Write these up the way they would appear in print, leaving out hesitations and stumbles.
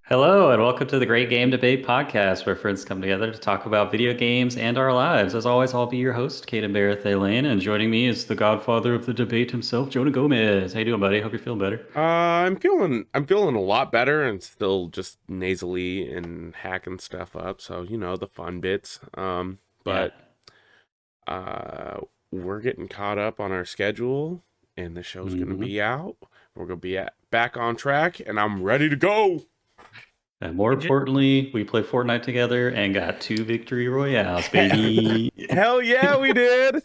Hello, and welcome to the Great Game Debate Podcast, where friends come together to talk about video games and our lives. As always, I'll be your host, Caden Barrett Lane, and joining me is the godfather of the debate himself, Jonah Gomez. How you doing, buddy? Hope you're feeling better. I'm feeling a lot better and still just nasally and hacking stuff up. So, the fun bits. But we're getting caught up on our schedule and the show's going to be out. We're going to be back on track and I'm ready to go. And more importantly, we play Fortnite together and got 2 victory royales, baby. Hell yeah, we did.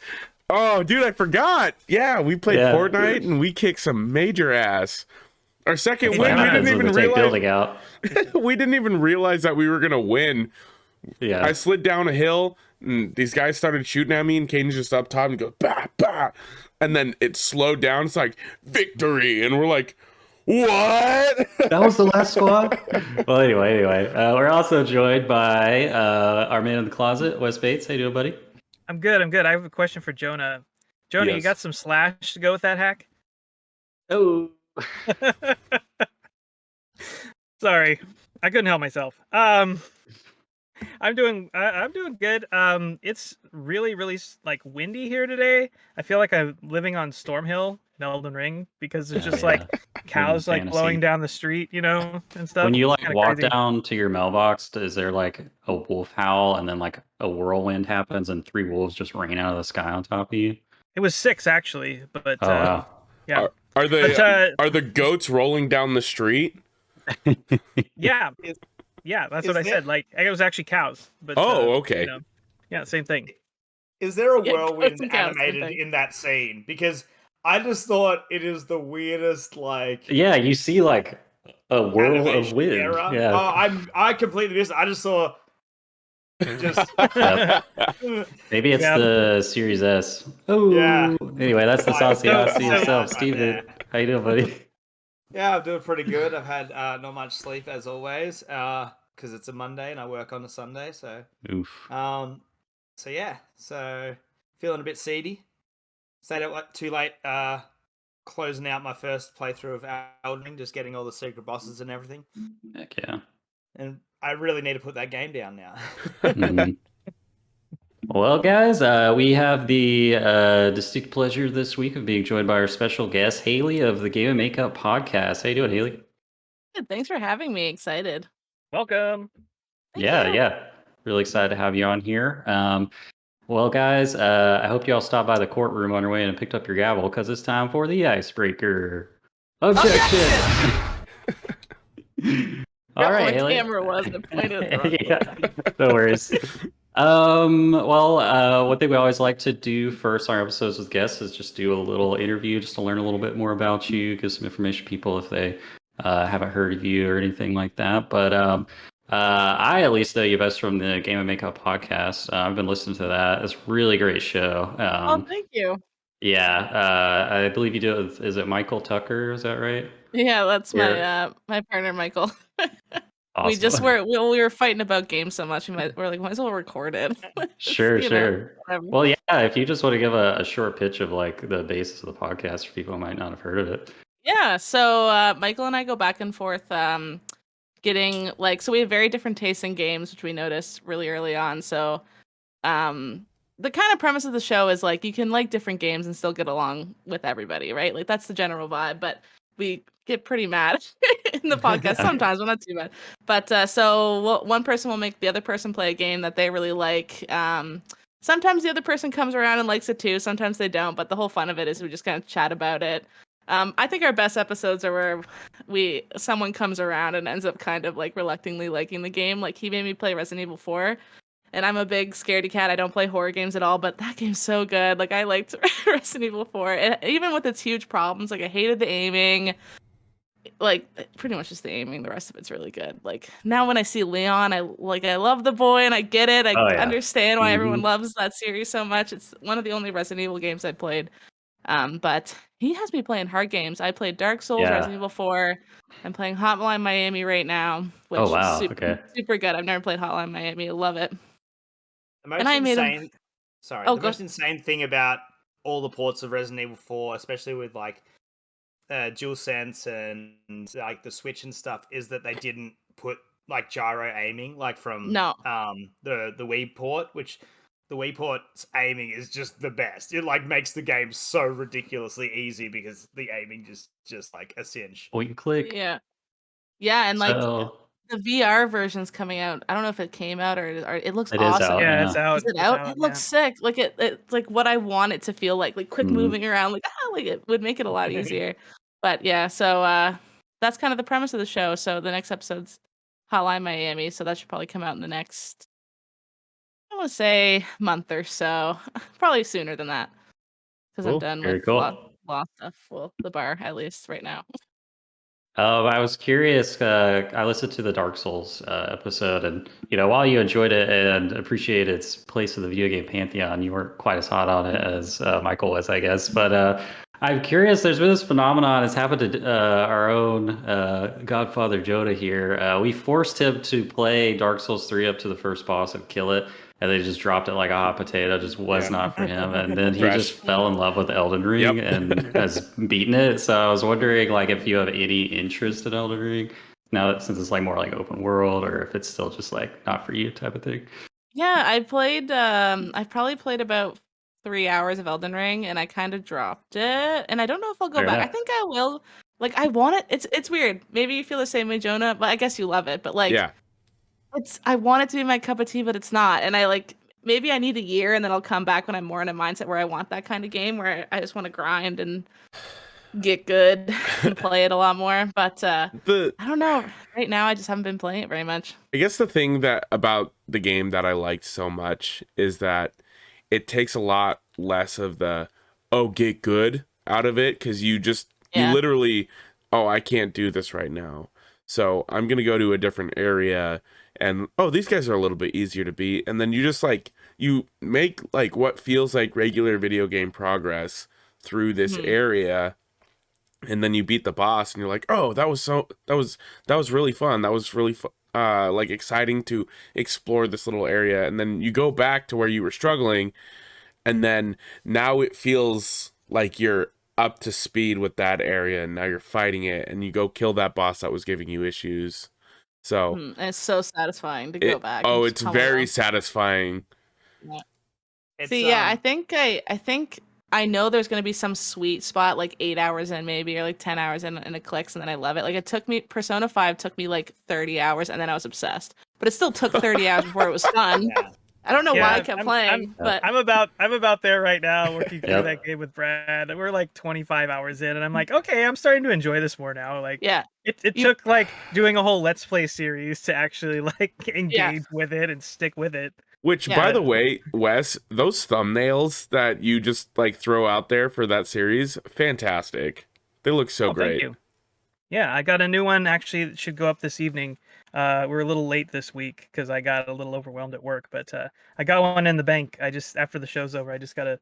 Oh, dude, I forgot. Yeah, we played Fortnite and we kicked some major ass. Our second win, we didn't even realize. Building out. We didn't even realize that we were gonna win. Yeah, I slid down a hill and these guys started shooting at me, and Caden's just up top and goes bah bah, and then it slowed down. It's like victory, and we're like, what? That was the last squad. Well, anyway, we're also joined by our man in the closet, Wes Bates. How you doing, buddy? I'm good. I have a question for Jonah. Jonah, You got some slash to go with that hack? Oh. Sorry, I couldn't help myself. I'm doing good. It's really like windy here today. I feel like I'm living on Stormhill in Elden Ring because it's just like cows like blowing down the street, and stuff. When you like walk down to your mailbox, is there like a wolf howl and then like a whirlwind happens and 3 wolves just rain out of the sky on top of you? It was 6 actually, but wow. Yeah. Are the goats rolling down the street? Yeah. Yeah, that's what I said. Like, it was actually cows. But okay. Yeah, same thing. Is there a whirlwind animated in that scene? Because I just thought it is the weirdest, like... Yeah, you see, like, a whirl of wind. Era. Yeah. Oh, I completely missed it. I just saw... Maybe it's the Series S. Oh, yeah. Anyway, that's the saucy yourself, Steven. How you doing, buddy? Yeah, I'm doing pretty good. I've had not much sleep as always, because it's a Monday and I work on a Sunday. So, oof. So feeling a bit seedy. Stayed up too late, closing out my first playthrough of Elden Ring, just getting all the secret bosses and everything. Heck yeah. And I really need to put that game down now. Well, guys, we have the distinct pleasure this week of being joined by our special guest, Haley of the Game and Makeup Podcast. How you doing, Haley? Good. Thanks for having me. Excited. Welcome. Thank you. Yeah. Really excited to have you on here. Well, guys, I hope you all stopped by the courtroom on your way and picked up your gavel because it's time for the icebreaker. Objection! All right, Haley. My camera was pointed. Yeah, no worries. One thing we always like to do first on our episodes with guests is just do a little interview just to learn a little bit more about you, give some information to people if they haven't heard of you or anything like that. But I at least know you best from the Game and Makeup podcast. I've been listening to that. It's a really great show. Thank you. Yeah, I believe you do it with, is it Michael Tucker? Is that right? Yeah, that's my partner, Michael. Awesome. We were fighting about games so much. We're like, might as well record it. Sure. Well, yeah, if you just want to give a short pitch of like the basis of the podcast for people who might not have heard of it. Yeah, so Michael and I go back and forth getting so we have very different tastes in games, which we noticed really early on. So the kind of premise of the show is like you can like different games and still get along with everybody, right? Like that's the general vibe, but we get pretty mad in the podcast sometimes. Well, not too bad. But so one person will make the other person play a game that they really like. Sometimes the other person comes around and likes it too. Sometimes they don't. But the whole fun of it is we just kind of chat about it. I think our best episodes are where someone comes around and ends up kind of like reluctantly liking the game. Like he made me play Resident Evil 4. And I'm a big scaredy cat. I don't play horror games at all, but that game's so good. Like I liked Resident Evil 4, even with its huge problems. Like I hated the aiming, like pretty much just the aiming. The rest of it's really good. Like now when I see Leon, I love the boy, and I get it. I understand why everyone loves that series so much. It's one of the only Resident Evil games I played. But he has me playing hard games. I played Dark Souls, Resident Evil 4. I'm playing Hotline Miami right now, which Oh wow. is Okay. super good. I've never played Hotline Miami. I love it. The most And I made a insane, sorry, oh the go most insane thing about all the ports of Resident Evil 4, especially with like DualSense and like the Switch and stuff, is that they didn't put like gyro aiming like from no. the Wii port, which the Wii port's aiming is just the best. It like makes the game so ridiculously easy because the aiming just like a cinch. Point and click. Yeah. Yeah, and like So the VR version's coming out. I don't know if it came out or it looks it is out. awesome. Yeah, Yeah. it's out. Is it It's out? out. It looks sick. Like it's like what I want it to feel like quick Mhm. moving around. Like it would make it a lot easier. But yeah, so that's kind of the premise of the show. So the next episode's Hotline Miami. So that should probably come out in the next, I want to say, month or so. Probably sooner than that because I'm Cool. done Very with cool. law stuff. Well, the bar at least right now. I was curious. I listened to the Dark Souls episode, and while you enjoyed it and appreciate its place in the video game pantheon, you weren't quite as hot on it as Michael was, I guess. But I'm curious. There's been this phenomenon. It's happened to our own Godfather Joda here. We forced him to play Dark Souls 3 up to the first boss and kill it. And they just dropped it like a hot potato. Just was Yeah. not for him. And then he Trash. just fell in love with Elden Ring Yep. and has beaten it. So I was wondering, like, if you have any interest in Elden Ring now that since it's like more like open world, or if it's still just like not for you type of thing. Yeah, I played. I've probably played about 3 hours of Elden Ring, and I kind of dropped it. And I don't know if I'll go Fair back. I enough. think I will. Like, I want it. It's weird. Maybe you feel the same way, Jonah, but I guess you love it. But like, Yeah. I want it to be my cup of tea, but it's not. And I like maybe I need a year, and then I'll come back when I'm more in a mindset where I want that kind of game where I just want to grind and get good and play it a lot more. But I don't know. Right now, I just haven't been playing it very much. I guess the thing that about the game that I liked so much is that it takes a lot less of the get good out of it, because you Yeah. literally, I can't do this right now, so I'm gonna go to a different area, and these guys are a little bit easier to beat, and then you just like you make like what feels like regular video game progress through this Mhm. area. And then you beat the boss, and you're like, that was really fun. That was really like exciting to explore this little area. And then you go back to where you were struggling, and then now it feels like you're up to speed with that area, and now you're fighting it, and you go kill that boss that was giving you issues. So And it's so satisfying to go back. and just it's pummel very them. satisfying. Yeah. It's, See, yeah, I think I know there's gonna be some sweet spot like 8 hours in maybe or like 10 hours in it clicks and then I love it. Like it took me Persona 5 took me like 30 hours and then I was obsessed. But it still took 30 hours before it was fun. Yeah. I don't know Yeah, why I kept playing, but I'm about there right now, working through Yep. that game with Brad. We're like 25 hours in, and I'm like, okay, I'm starting to enjoy this more now. Like, yeah. it You- took like doing a whole Let's Play series to actually like engage with it and stick with it. Which, Yeah. by the way, Wes, those thumbnails that you just like throw out there for that series, fantastic. They look so Oh, great. thank you. Yeah, I got a new one. Actually, it should go up this evening. We're a little late this week because I got a little overwhelmed at work, but I got one in the bank. I just after the show's over, I just gotta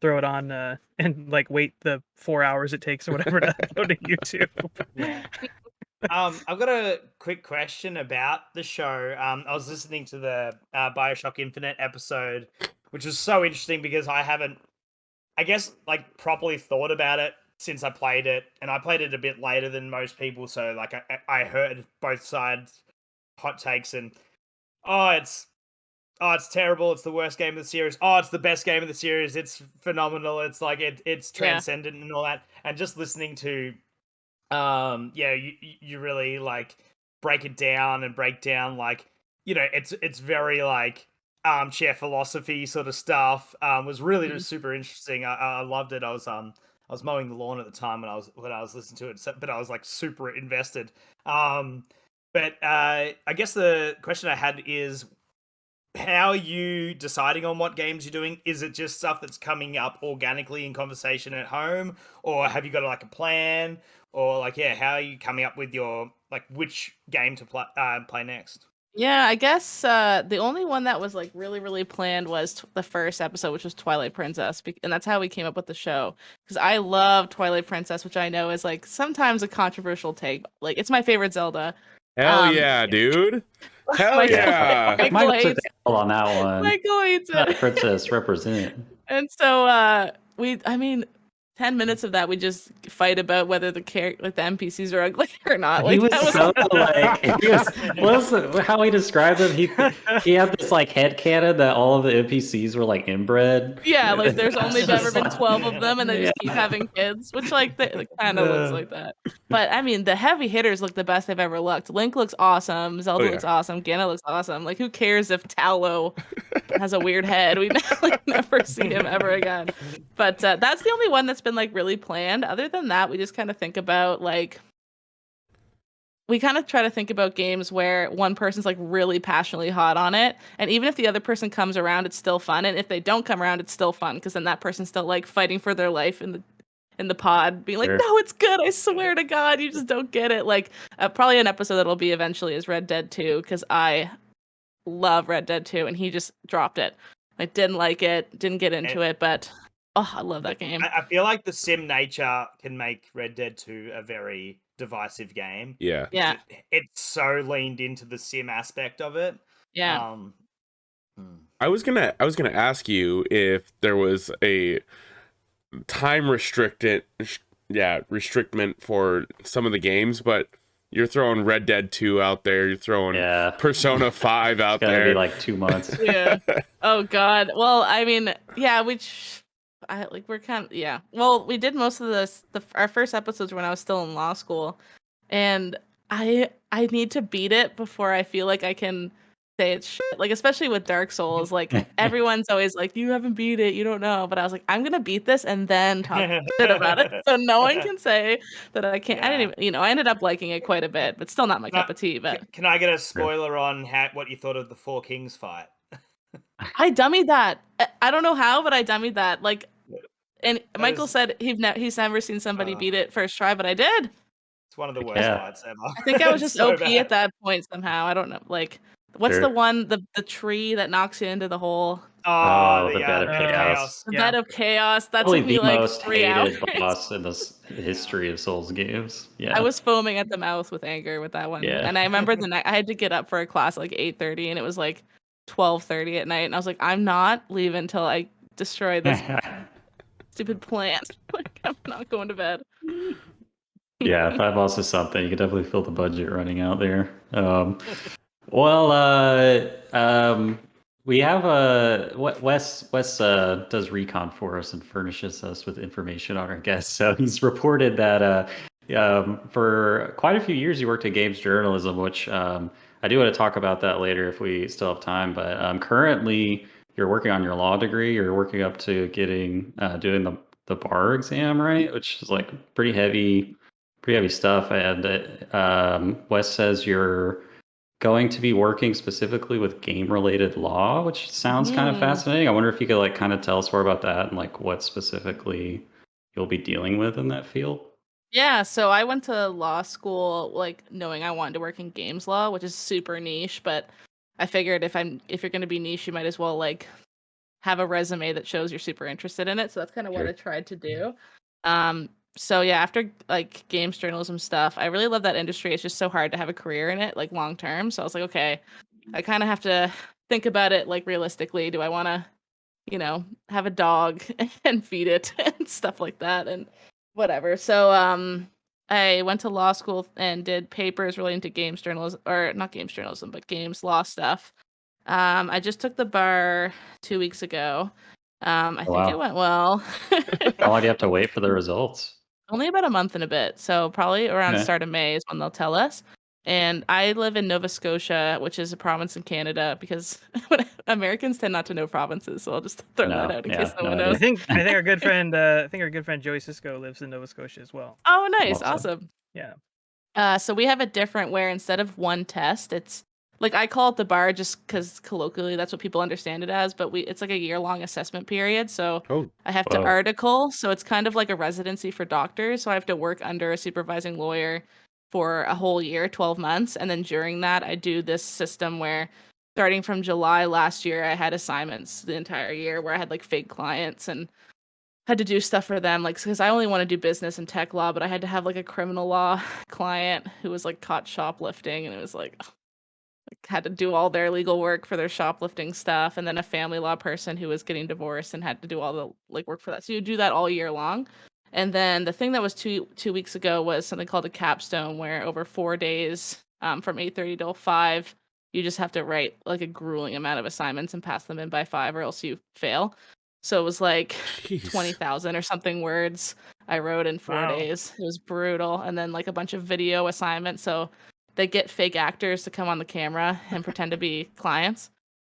throw it on and like wait the 4 hours it takes or whatever to upload to YouTube. Yeah. I've got a quick question about the show. I was listening to the Bioshock Infinite episode, which was so interesting because I haven't, I guess, like properly thought about it since I played it, and I played it a bit later than most people. So like I heard both sides hot takes and it's terrible. It's the worst game of the series. Oh, it's the best game of the series. It's phenomenal. It's like it's Yeah. transcendent and all that. And just listening to you really like break it down and break down like it's very like armchair philosophy sort of stuff. Was really just super interesting. I loved it. I was mowing the lawn at the time when I was listening to it, but I was like super invested. But I guess the question I had is, how are you deciding on what games you're doing? Is it just stuff that's coming up organically in conversation at home, or have you got like a plan, or like how are you coming up with your like which game to play next? Yeah, I guess the only one that was like really, really planned was the first episode, which was Twilight Princess, and that's how we came up with the show. Because I love Twilight Princess, which I know is like sometimes a controversial take. Like it's my favorite Zelda. Hell Um, yeah, dude. Hell Michael, yeah. Michael Michael took hates the L on that one. Michael hates Not it. Princess represent. And so I mean 10 minutes of that we just fight about whether the NPCs are ugly or not. He Like was that was so like how he described them. He had this like headcanon that all of the NPCs were like inbred. yeah, like there's only It's ever just been like- 12 of them and they just keep having kids, which like it kind of looks like that. But I mean the heavy hitters look the best they've ever looked. Link looks awesome, Zelda yeah. looks awesome, Ganon looks awesome. Like who cares if Tallow has a weird head? We like never see him ever again. But that's the only one that's been like really planned. Other than that, we just kind of think about like we kind of try to think about games where one person's like really passionately hot on it, and even if the other person comes around, it's still fun. And if they don't come around, it's still fun because then that person's still like fighting for their life in the pod, being like, Sure. "No, it's good. I swear to God, you just don't get it." Like probably an episode that'll be eventually is Red Dead 2 because I love Red Dead 2, and he just dropped it. I didn't like it, didn't get into it, but oh, I love that game. I feel like the sim nature can make Red Dead 2 a very divisive game. Yeah. Yeah, It's so leaned into the sim aspect of it. yeah. I was gonna ask you if there was a time restrictment for some of the games, but you're throwing Red Dead 2 out there, you're throwing Yeah. Persona 5 out It's gotta there. be like 2 months. Yeah. Oh God. Well, I mean, yeah, we're kind of yeah. Well, we did most of this. Our first episodes were when I was still in law school, and I need to beat it before I feel like I can say it's shit. Like especially with Dark Souls, like everyone's always like, "You haven't beat it, you don't know." But I was like, "I'm gonna beat this and then talk shit about it, so no one can say that I can't." I didn't even, I ended up liking it quite a bit, but still not my cup of tea. But Can I get a spoiler on what you thought of the Four Kings fight? I dummied that. I don't know how, but I dummied that. Like, and Michael said he's never seen somebody beat it first try, but I did. It's one of the worst Yeah. fights ever. I think I was just So OP bad. at that point somehow. I don't know. Like, what's Sure. the one the tree that knocks you into the hole? Oh, the Bed of Chaos. The Yeah. Bed of Chaos. That Probably took me the like most 3 hours. hated boss in the history of Souls games. Yeah. I was foaming at the mouth with anger with that one. Yeah. And I remember the night I had to get up for a class at like 8:30, and it was like 12:30 at night, and I was like, I'm not leaving until I destroy this stupid plant. Like, I'm not going to bed. Yeah, 5 boss is something. You can definitely feel the budget running out there. We have Wes does recon for us and furnishes us with information on our guests. So he's reported that for quite a few years he worked in games journalism, which I do want to talk about that later if we still have time. But currently you're working on your law degree. You're working up to getting doing the bar exam, right? Which is like pretty heavy stuff. And Wes says you're going to be working specifically with game-related law, which sounds kind of fascinating. I wonder if you could like kind of tell us more about that and like what specifically you'll be dealing with in that field. Yeah, so I went to law school like knowing I wanted to work in games law, which is super niche, but I figured if you're going to be niche, you might as well like have a resume that shows you're super interested in it. So that's kind of what I tried to do. So yeah, after like games journalism stuff, I really love that industry. It's just so hard to have a career in it like long term. So I was like, okay, I kind of have to think about it like realistically. Do I want to, have a dog and feed it and stuff like that and whatever. So I went to law school and did papers relating to games journalism, or not games journalism, but games law stuff. I just took the bar 2 weeks ago. I think it went well. How long do you have to wait for the results? Only about a month and a bit. So probably around start of May is when they'll tell us. And I live in Nova Scotia, which is a province in Canada, because Americans tend not to know provinces. So I'll just throw that out in case no one knows. I think our good friend Joey Cisco lives in Nova Scotia as well. Oh, nice, awesome. Yeah. So we have it different where instead of one test, it's like I call it the bar just because colloquially that's what people understand it as, but it's like a year-long assessment period. So I have to article. So it's kind of like a residency for doctors. So I have to work under a supervising lawyer for a whole year, 12 months. And then during that, I do this system where starting from July last year, I had assignments the entire year where I had like fake clients and had to do stuff for them. Like, because I only want to do business and tech law, but I had to have like a criminal law client who was like caught shoplifting. And it was like, had to do all their legal work for their shoplifting stuff. And then a family law person who was getting divorced and had to do all the like work for that. So you do that all year long. And then the thing that was two weeks ago was something called a capstone, where over 4 days, from 8:30 till 5, you just have to write like a grueling amount of assignments and pass them in by 5, or else you fail. So it was like Jeez. 20,000 or something words I wrote in 4 Wow. days. It was brutal. And then like a bunch of video assignments. So they get fake actors to come on the camera and pretend to be clients.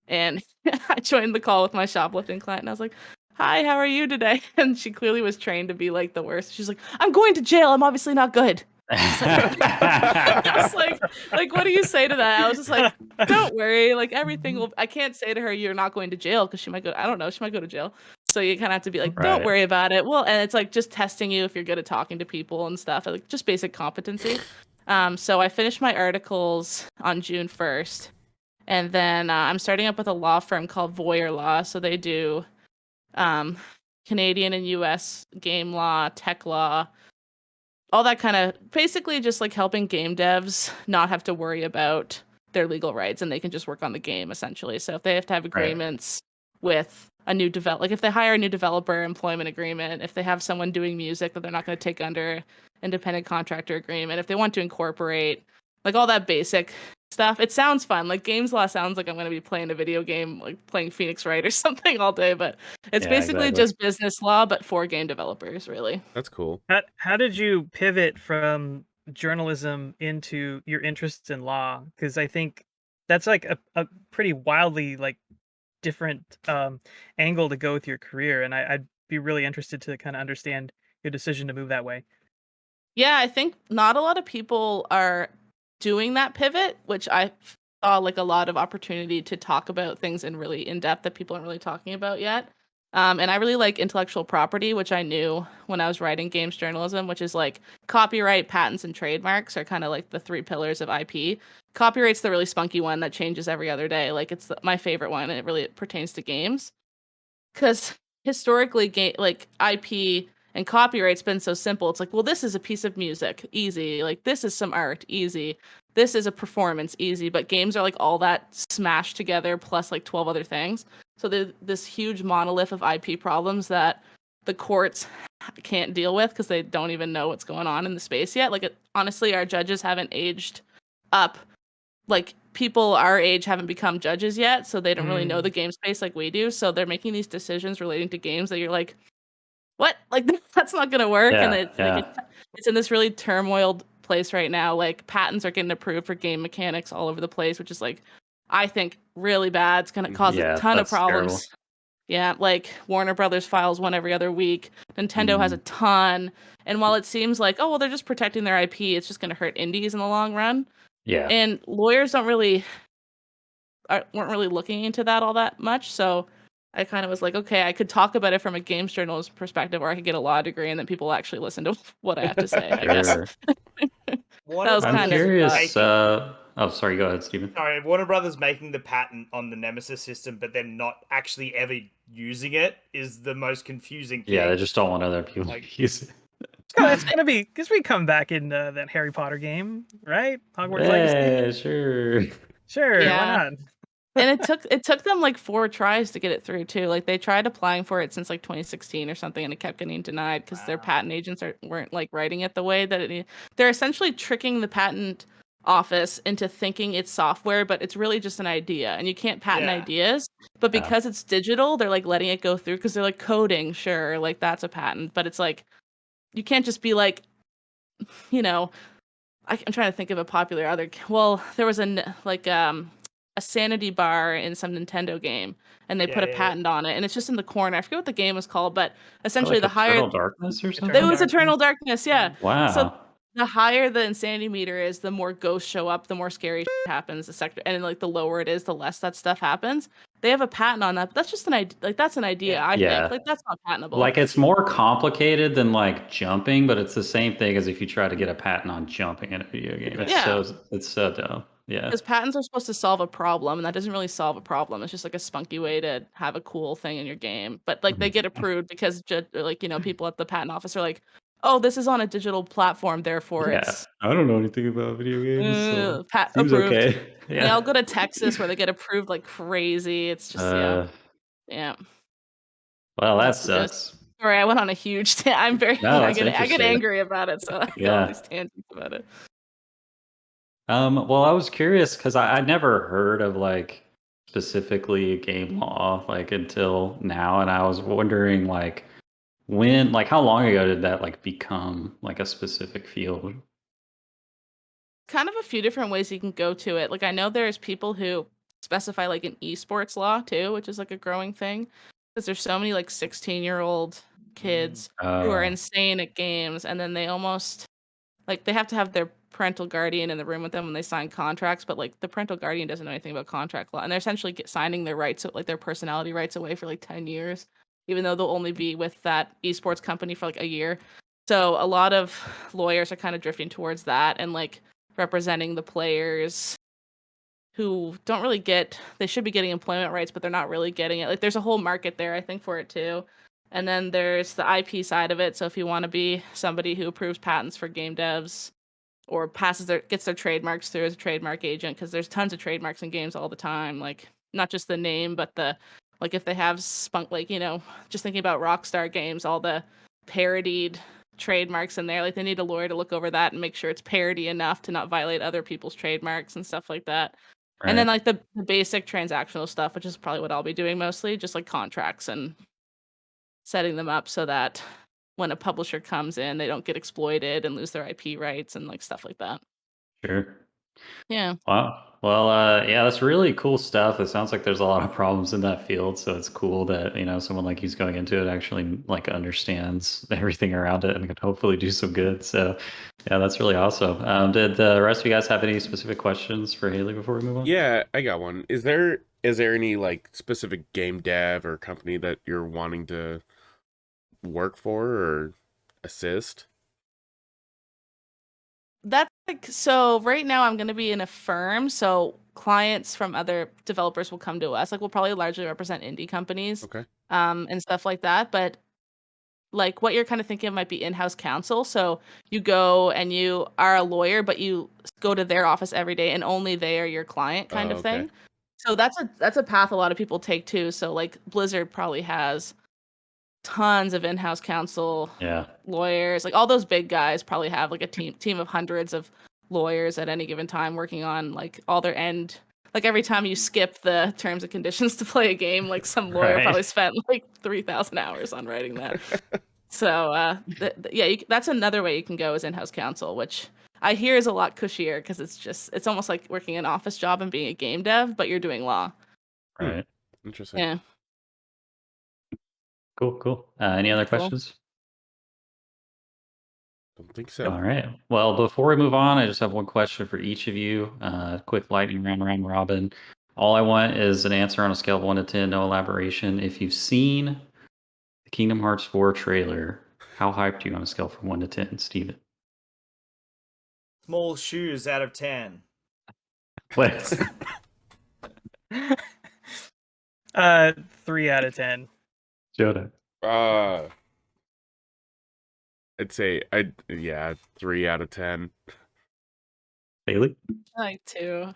And I joined the call with my shoplifting client, and I was like, "Hi, how are you today?" And she clearly was trained to be like the worst. She's like, "I'm going to jail. I'm obviously not good." I was like, what do you say to that? I was just like, "Don't worry. Like everything will." I can't say to her, "You're not going to jail," because she might go. I don't know. She might go to jail. So you kind of have to be like, "Don't Right. worry about it." Well, and it's like just testing you if you're good at talking to people and stuff. Like just basic competency. So I finished my articles on June 1st. And then I'm starting up with a law firm called Voyeur Law. So they do Canadian and US game law, tech law, all that kind of basically just like helping game devs not have to worry about their legal rights, and they can just work on the game essentially. So if they have to have agreements with a new like if they hire a new developer, employment agreement, if they have someone doing music that they're not going to take under independent contractor agreement, if they want to incorporate like all that basic stuff. It sounds fun. Like games law sounds like I'm going to be playing a video game, like playing Phoenix Wright or something all day, but it's Yeah, basically exactly. just business law, but for game developers, really. That's cool. How did you pivot from journalism into your interests in law? Because I think that's like a pretty wildly like different angle to go with your career, and I'd be really interested to kind of understand your decision to move that way. Yeah, I think not a lot of people are doing that pivot, which I saw like a lot of opportunity to talk about things in really in depth that people aren't really talking about yet. And I really like intellectual property, which I knew when I was writing games journalism, which is like copyright, patents, and trademarks are kind of like the 3 pillars of IP. Copyright's the really spunky one that changes every other day. Like it's my favorite one, and it really pertains to games. Because historically, like IP and copyright's been so simple. It's like, well, this is a piece of music, easy. Like this is some art, easy. This is a performance, easy. But games are like all that smashed together plus like 12 other things. So there's this huge monolith of IP problems that the courts can't deal with because they don't even know what's going on in the space yet. Like honestly, our judges haven't aged up. Like people our age haven't become judges yet, so they don't really know the game space like we do. So they're making these decisions relating to games that you're like, what? Like that's not gonna work. Yeah, And it's in this really turmoiled place right now. Like patents are getting approved for game mechanics all over the place, which is like, I think really bad. It's gonna cause a ton of that's problems. terrible. Yeah, like Warner Brothers files one every other week. Nintendo has a ton. And while it seems like, oh well, they're just protecting their IP, it's just gonna hurt indies in the long run. Yeah. And lawyers weren't really looking into that all that much. So I kind of was like, okay, I could talk about it from a games journalist perspective, or I could get a law degree and then people actually listen to what I have to say, I guess. Sure. That was I'm kind of curious. Oh, sorry. Go ahead, Steven. Sorry, Warner Brothers making the patent on the Nemesis system, but then not actually ever using it is the most confusing thing. Yeah, they just don't want other people to use it. It's gonna be because we come back in that Harry Potter game, right? Hogwarts Legacy. Yeah, sure. Sure, Yeah. why not? And it took them like 4 tries to get it through too. Like they tried applying for it since like 2016 or something, and it kept getting denied because their patent agents weren't like writing it the way that it. They're essentially tricking the patent office into thinking it's software, but it's really just an idea, and you can't patent ideas. But because it's digital, they're like letting it go through because they're like coding, sure, like that's a patent, but it's like you can't just be like, you know, I'm trying to think of a popular other. Well, there was a sanity bar in some Nintendo game, and they put a patent on it, and it's just in the corner. I forget what the game was called, but essentially the higher Eternal Darkness or something. it was Eternal Darkness, yeah. Wow. So the higher the insanity meter is, the more ghosts show up, the more scary shit happens. The sector, and like the lower it is, the less that stuff happens. they have a patent on that. But that's just an idea. Like that's an idea. I Yeah. think like that's not patentable. Like it's more complicated than like jumping, but it's the same thing as if you try to get a patent on jumping in a video game. It's so dumb. Yeah. Because patents are supposed to solve a problem, and that doesn't really solve a problem. It's just like a spunky way to have a cool thing in your game. But like they get approved because like people at the patent office are like, oh, this is on a digital platform, therefore it's I don't know anything about video games, so seems approved. okay. Yeah, I'll go to Texas where they get approved like crazy. It's just yeah. Well, that sucks. Sorry, I went on a huge I'm very No, I get angry about it, so I go on these tangents about it. Well, I was curious because I never heard of like specifically game law like until now, and I was wondering like when, like how long ago did that like become like a specific field? Kind of a few different ways you can go to it. Like I know there's people who specify like an esports law too, which is like a growing thing because there's so many like 16-year-old kids who are insane at games, and then they almost like they have to have their parental guardian in the room with them when they sign contracts, but like the parental guardian doesn't know anything about contract law, and they're essentially signing their rights, like their personality rights away for like 10 years, even though they'll only be with that esports company for like a year. So a lot of lawyers are kind of drifting towards that and like representing the players who don't really they should be getting employment rights, but they're not really getting it. Like there's a whole market there, I think, for it too. And then there's the IP side of it. So if you want to be somebody who approves patents for game devs or gets their trademarks through as a trademark agent, because there's tons of trademarks in games all the time. Like not just the name, but like if they have spunk, like, just thinking about Rockstar games, all the parodied trademarks in there, like they need a lawyer to look over that and make sure it's parody enough to not violate other people's trademarks and stuff like that. Right. And then like the basic transactional stuff, which is probably what I'll be doing mostly, just like contracts and setting them up so that when a publisher comes in, they don't get exploited and lose their IP rights and like stuff like that. Sure. Yeah. Wow. Well, yeah, that's really cool stuff. It sounds like there's a lot of problems in that field, so it's cool that someone like he's going into it actually like understands everything around it and can hopefully do some good. So, yeah, that's really awesome. Did the rest of you guys have any specific questions for Haley before we move on? Yeah, I got one. Is there any like specific game dev or company that you're wanting to work for or assist? That's like, so right now I'm going to be in a firm, so clients from other developers will come to us. Like we'll probably largely represent indie companies, okay, and stuff like that. But like what you're kind of thinking of might be in-house counsel. So you go and you are a lawyer, but you go to their office every day and only they are your client kind of thing. So that's a path a lot of people take too. So like Blizzard probably has tons of in-house counsel, lawyers, like all those big guys probably have like a team of hundreds of lawyers at any given time working on like all their like every time you skip the terms and conditions to play a game, like some lawyer probably spent like 3,000 hours on writing that. So that's another way you can go is in-house counsel, which I hear is a lot cushier because it's almost like working an office job and being a game dev, but you're doing law. Right. Interesting. Yeah. Cool. Any other questions? Don't think so. All right. Well, before we move on, I just have one question for each of you. Quick lightning round robin. All I want is an answer on a scale of 1 to 10, no elaboration. If you've seen the Kingdom Hearts 4 trailer, how hyped are you on a scale from 1 to 10, Steven? Small shoes out of 10. What? 3 out of 10. Joda. I'd say 3 out of 10. I Haley? like 2.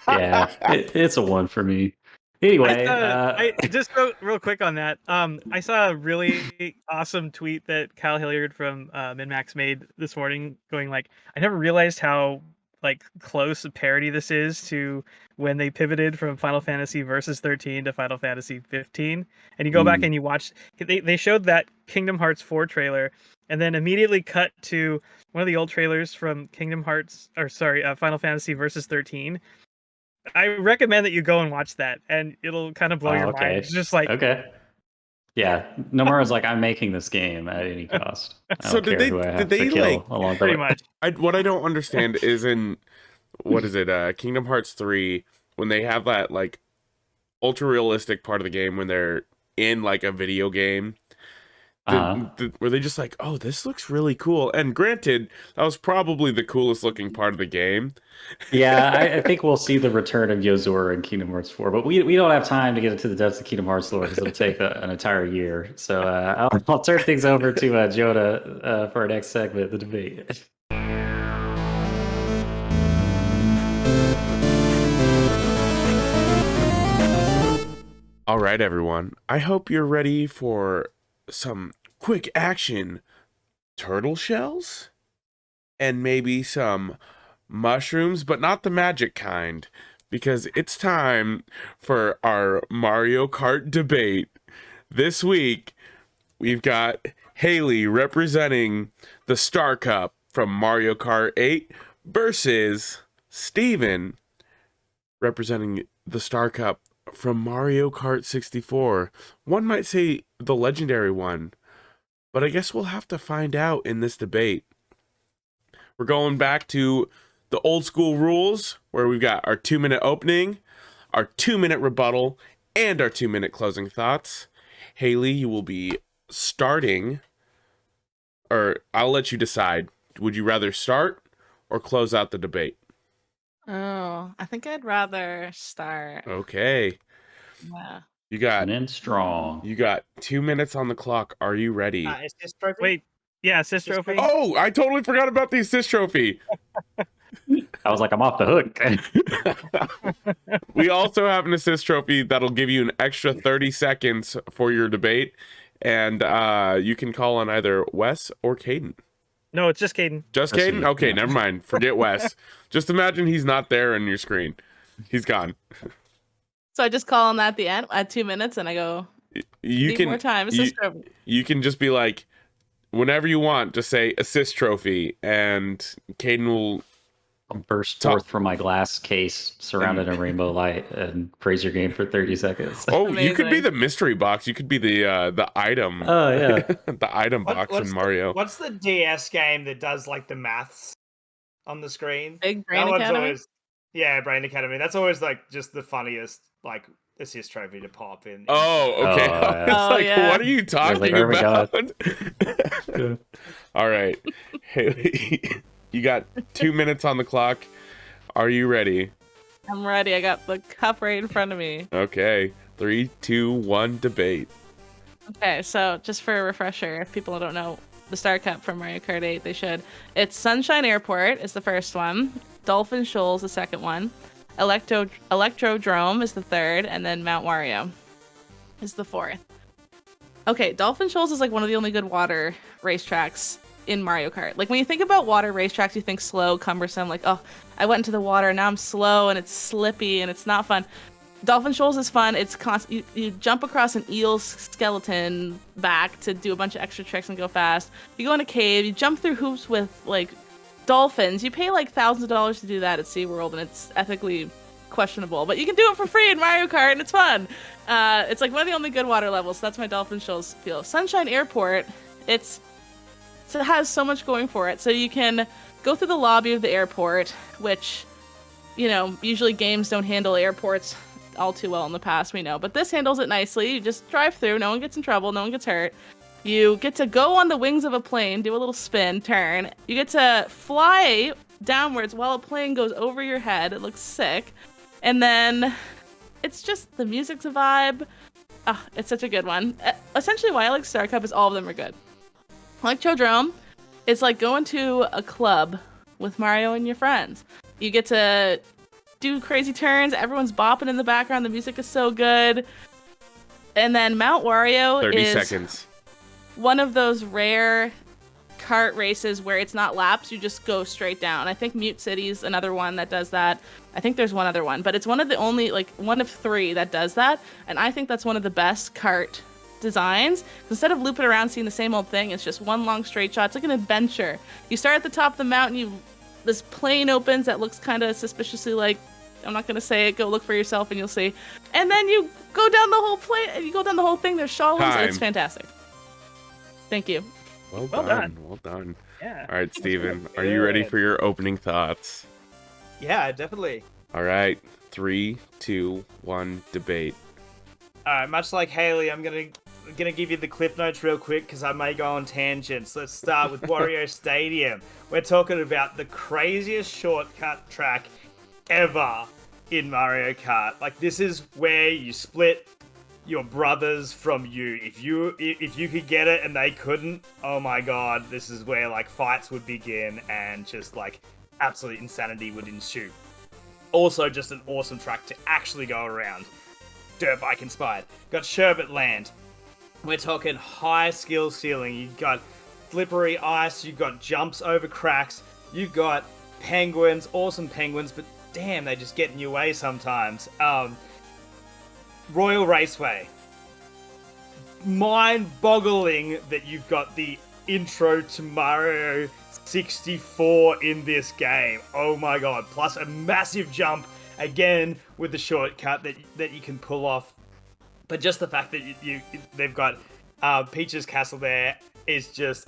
Yeah, it's a 1 for me. Anyway, I just real quick on that. I saw a really awesome tweet that Kyle Hilliard from MinMax made this morning, going like, I never realized how like close a parody this is to when they pivoted from Final Fantasy Versus 13 to Final Fantasy 15. And you go back and you watch, they showed that Kingdom Hearts 4 trailer, and then immediately cut to one of the old trailers from Final Fantasy Versus 13. I recommend that you go and watch that, and it'll kind of blow your mind. It's just like, yeah, Nomura's like, I'm making this game at any cost. So did they like along pretty much? What I don't understand is in what is it, Kingdom Hearts 3, when they have that like ultra realistic part of the game when they're in like a video game. Where they just like, oh, this looks really cool. And granted, that was probably the coolest looking part of the game. Yeah, I think we'll see the return of Yozora in Kingdom Hearts 4, but we don't have time to get into the depths of Kingdom Hearts lore because it'll take an entire year. So I'll turn things over to Jonah for our next segment, the debate. All right, everyone. I hope you're ready for some quick action turtle shells and maybe some mushrooms, but not the magic kind, because it's time for our Mario Kart debate. This week, we've got Haley representing the Star Cup from Mario Kart 8 versus Steven representing the Star Cup from Mario Kart 64. One might say the legendary one, but I guess we'll have to find out in this debate. We're going back to the old school rules where we've got our 2-minute opening, our 2-minute rebuttal, and our 2-minute closing thoughts. Haley, you will be starting, or I'll let you decide. Would you rather start or close out the debate? Oh, I think I'd rather start. Okay. Yeah. You got And then strong. 2 minutes on the clock. Are you ready? Assist trophy. Wait, yeah, assist trophy. Oh, I totally forgot about the assist trophy. I was like, I'm off the hook. We also have an assist trophy that'll give you an extra 30 seconds for your debate. And you can call on either Wes or Caden. No, it's just Caden. Just That's Caden? me, Okay, yeah. never mind. Forget Wes. Just imagine he's not there on your screen. He's gone. So I just call on that at the end at 2 minutes, and I go. You Need can more time. Assist trophy. you can just be like, whenever you want, just say assist trophy, and Caden will. I'll burst forth from my glass case surrounded in rainbow light and praise your game for 30 seconds. Oh, you could be Amazing. the mystery box. You could be the item. Oh, yeah. The item box in Mario. What's the DS game that does like the maths on the screen? Big Brain That one's Academy. always, yeah, Brain Academy. That's always like just the funniest like assist trophy to pop in. Oh, okay. Oh, I was yeah. like, yeah. what are you talking like, where we about? All right. Haley, you got 2 minutes on the clock. Are you ready? I'm ready. I got the cup right in front of me. Okay. 3, 2, 1, debate. Okay, so just for a refresher, if people don't know the Star Cup from Mario Kart 8, they should. It's Sunshine Airport is the first one, Dolphin Shoals the second one, Electrodrome is the third, and then Mount Wario is the fourth. Okay, Dolphin Shoals is like one of the only good water racetracks in Mario Kart. Like when you think about water racetracks, you think slow, cumbersome, like, oh, I went into the water and now I'm slow and it's slippy and it's not fun. Dolphin Shoals is fun. It's you jump across an eel's skeleton back to do a bunch of extra tricks and go fast. You go in a cave, you jump through hoops with like dolphins. You pay like thousands of dollars to do that at SeaWorld and it's ethically questionable, but you can do it for free in Mario Kart and it's fun. It's like one of the only good water levels, so that's my Dolphin Shoals feel. Sunshine Airport, it has so much going for it. So you can go through the lobby of the airport, which, you know, usually games don't handle airports all too well in the past, we know. But this handles it nicely. You just drive through, no one gets in trouble, no one gets hurt. You get to go on the wings of a plane, do a little spin, turn. You get to fly downwards while a plane goes over your head. It looks sick. And then it's just, the music's a vibe. Oh, it's such a good one. Essentially why I like Star Cup is all of them are good. Electrodrome, it's like going to a club with Mario and your friends. You get to do crazy turns, everyone's bopping in the background, the music is so good. And then Mount Wario 30 is seconds. one of those rare kart races where it's not laps, you just go straight down. I think Mute City's another one that does that. I think there's one other one, but it's one of the only, like, one of 3 that does that. And I think that's one of the best kart designs. Instead of looping around seeing the same old thing, it's just one long straight shot. It's like an adventure. You start at the top of the mountain, this plane opens that looks kind of suspiciously like, I'm not gonna say it, go look for yourself and you'll see. And then you go down the whole plane, you go down the whole thing, there's shawls, and it's fantastic. Thank you. Well Well done. done. Well done. Yeah. All right, Steven, are you ready for your opening thoughts? Yeah, definitely. All right. 3, 2, 1, debate. All right, much like Haley, I'm gonna give you the clip notes real quick because I may go on tangents. Let's start with Wario Stadium. We're talking about the craziest shortcut track ever in Mario Kart. Like, this is where you split your brothers from you. If you could get it and they couldn't, oh my god, this is where like fights would begin and just like absolute insanity would ensue. Also, just an awesome track to actually go around. Dirt bike inspired. Got Sherbet Land. We're talking high skill ceiling. You've got slippery ice. You've got jumps over cracks. You've got penguins, awesome penguins, but damn, they just get in your way sometimes. Royal Raceway. Mind-boggling that you've got the intro to Mario 64 in this game. Oh my god. Plus a massive jump, again, with the shortcut that you can pull off. But just the fact that they've got Peach's Castle there is just...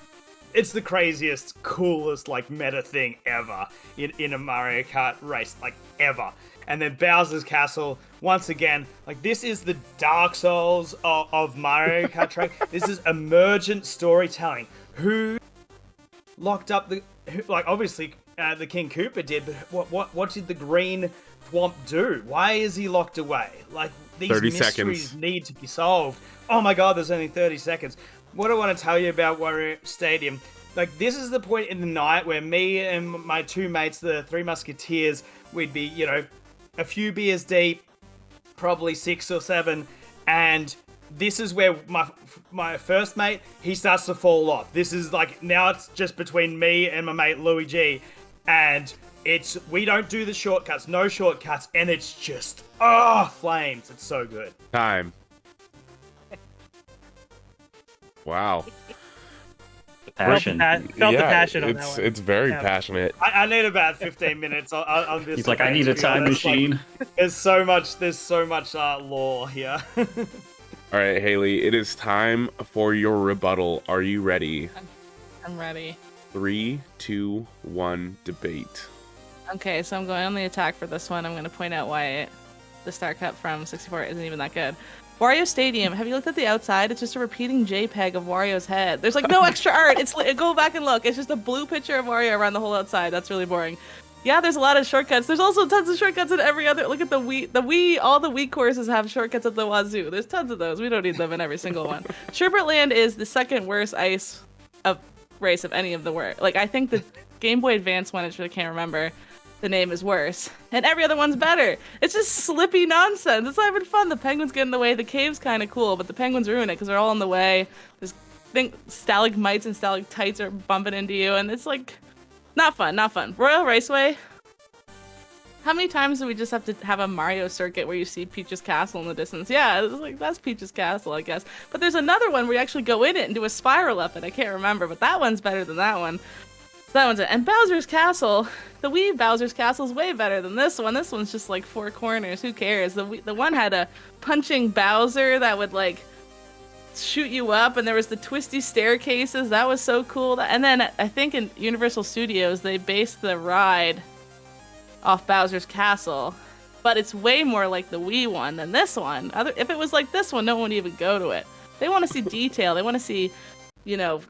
It's the craziest, coolest, like, meta thing ever in a Mario Kart race, like, ever. And then Bowser's Castle, once again, like, this is the Dark Souls of Mario Kart track. This is emergent storytelling. Who locked up obviously, the King Koopa did, but what did the Green Thwomp do? Why is he locked away? Like, these 30 mysteries seconds. need to be solved. Oh my god, there's only 30 seconds. What I want to tell you about Wario Stadium, like, this is the point in the night where me and my two mates, the Three Musketeers, we'd be, you know, a few beers deep, probably 6 or 7, and this is where my first mate, he starts to fall off. This is like, now it's just between me and my mate Louis G, and we don't do the shortcuts, no shortcuts, and it's just, flames. It's so good. Time. Wow. Passion. Felt the passion on that one. It's very passionate. I need about 15 minutes on this. He's like, I need a time machine. Like, there's so much lore here. All right, Haley, it is time for your rebuttal. Are you ready? I'm ready. 3, 2, 1, debate. Okay, so I'm going on the attack for this one. I'm going to point out why the Star Cup from 64 isn't even that good. Wario Stadium. Have you looked at the outside? It's just a repeating JPEG of Wario's head. There's like no extra art. Go back and look. It's just a blue picture of Wario around the whole outside. That's really boring. Yeah, there's a lot of shortcuts. There's also tons of shortcuts in every other. Look at the Wii. All the Wii courses have shortcuts at the wazoo. There's tons of those. We don't need them in every single one. Sherbet Land is the second worst ice race of any of the worst. Like, I think the Game Boy Advance one, which I can't remember, the name is worse, and every other one's better. It's just slippy nonsense. It's not even fun. The penguins get in the way. The cave's kind of cool, but the penguins ruin it because they're all in the way. There's stalagmites and stalactites are bumping into you, and it's like not fun. Not fun. Royal Raceway. How many times do we just have to have a Mario circuit where you see Peach's Castle in the distance? Yeah, it's like, that's Peach's Castle, I guess. But there's another one where you actually go in it and do a spiral up it. I can't remember, but that one's better than that one. So that one's it. And Bowser's Castle, the Wii Bowser's Castle is way better than this one. This one's just like 4 corners. Who cares? The one had a punching Bowser that would like shoot you up, and there was the twisty staircases. That was so cool. And then I think in Universal Studios they based the ride off Bowser's Castle, but it's way more like the Wii one than this one. If it was like this one, no one would even go to it. They want to see detail. They want to see, you know,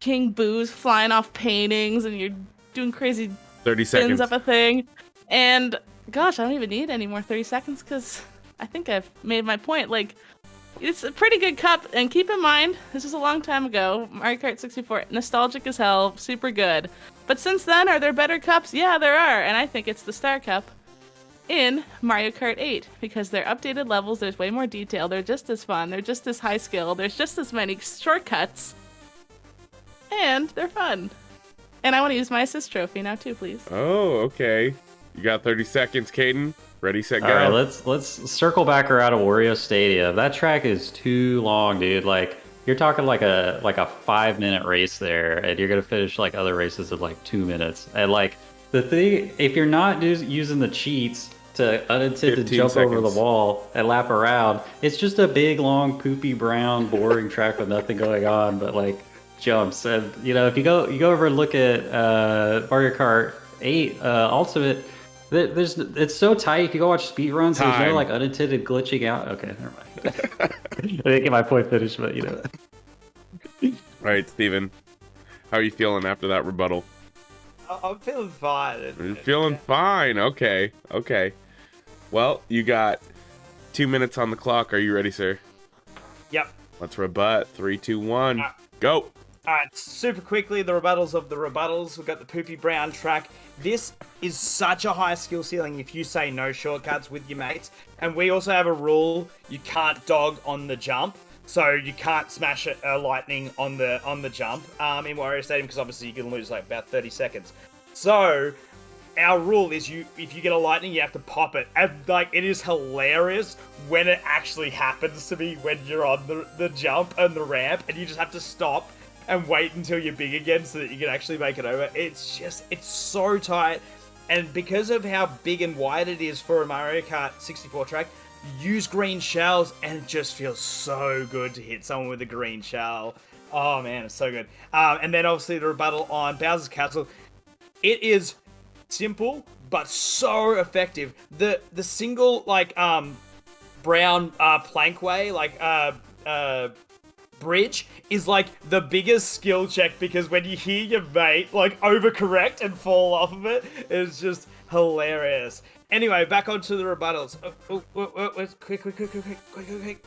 King Boo's flying off paintings and you're doing crazy 30 seconds spins up a thing. And gosh, I don't even need any more 30 seconds because I think I've made my point. Like, it's a pretty good cup, and keep in mind, this was a long time ago. Mario Kart 64, nostalgic as hell, super good. But since then, are there better cups? Yeah, there are, and I think it's the Star Cup in Mario Kart 8, because they're updated levels, there's way more detail, they're just as fun, they're just as high skill, there's just as many shortcuts, and they're fun. And I want to use my assist trophy now too, please. Oh, okay. You got 30 seconds, Caden. Ready, set, go. All right, let's circle back around to Wario Stadium. That track is too long, dude. Like, you're talking like a 5-minute race there, and you're gonna finish like other races in like 2 minutes. And like the thing, if you're not using the cheats to unintended jump over the wall and lap around, it's just a big, long, poopy, brown, boring track with nothing going on but like jumps. And you know, if you go over and look at Mario Kart 8 Ultimate, It's so tight. If you go watch speed runs, there's no Time. like unintended glitching out. Okay, never mind. I didn't get my point finished, but you know. All right, Steven. How are you feeling after that rebuttal? I'm feeling fine. You're feeling fine. Okay. Well, you got 2 minutes on the clock. Are you ready, sir? Yep. Let's rebut. 3, 2, 1. Go. Alright, super quickly, the rebuttals of the rebuttals. We've got the Poopy Brown track. This is such a high skill ceiling if you say no shortcuts with your mates. And we also have a rule, you can't dog on the jump. So you can't smash a lightning on the jump in Wario Stadium, because obviously you can lose like about 30 seconds. So our rule is if you get a lightning, you have to pop it. And like, it is hilarious when it actually happens to be when you're on the jump and the ramp, and you just have to stop and wait until you're big again so that you can actually make it over. It's so tight. And because of how big and wide it is for a Mario Kart 64 track, use green shells, and it just feels so good to hit someone with a green shell. Oh man, it's so good. And then obviously the rebuttal on Bowser's Castle. It is simple, but so effective. The single, like, brown plankway, like, bridge is like the biggest skill check, because when you hear your mate like overcorrect and fall off of it, it's just hilarious. Anyway, back onto the rebuttals. Quick,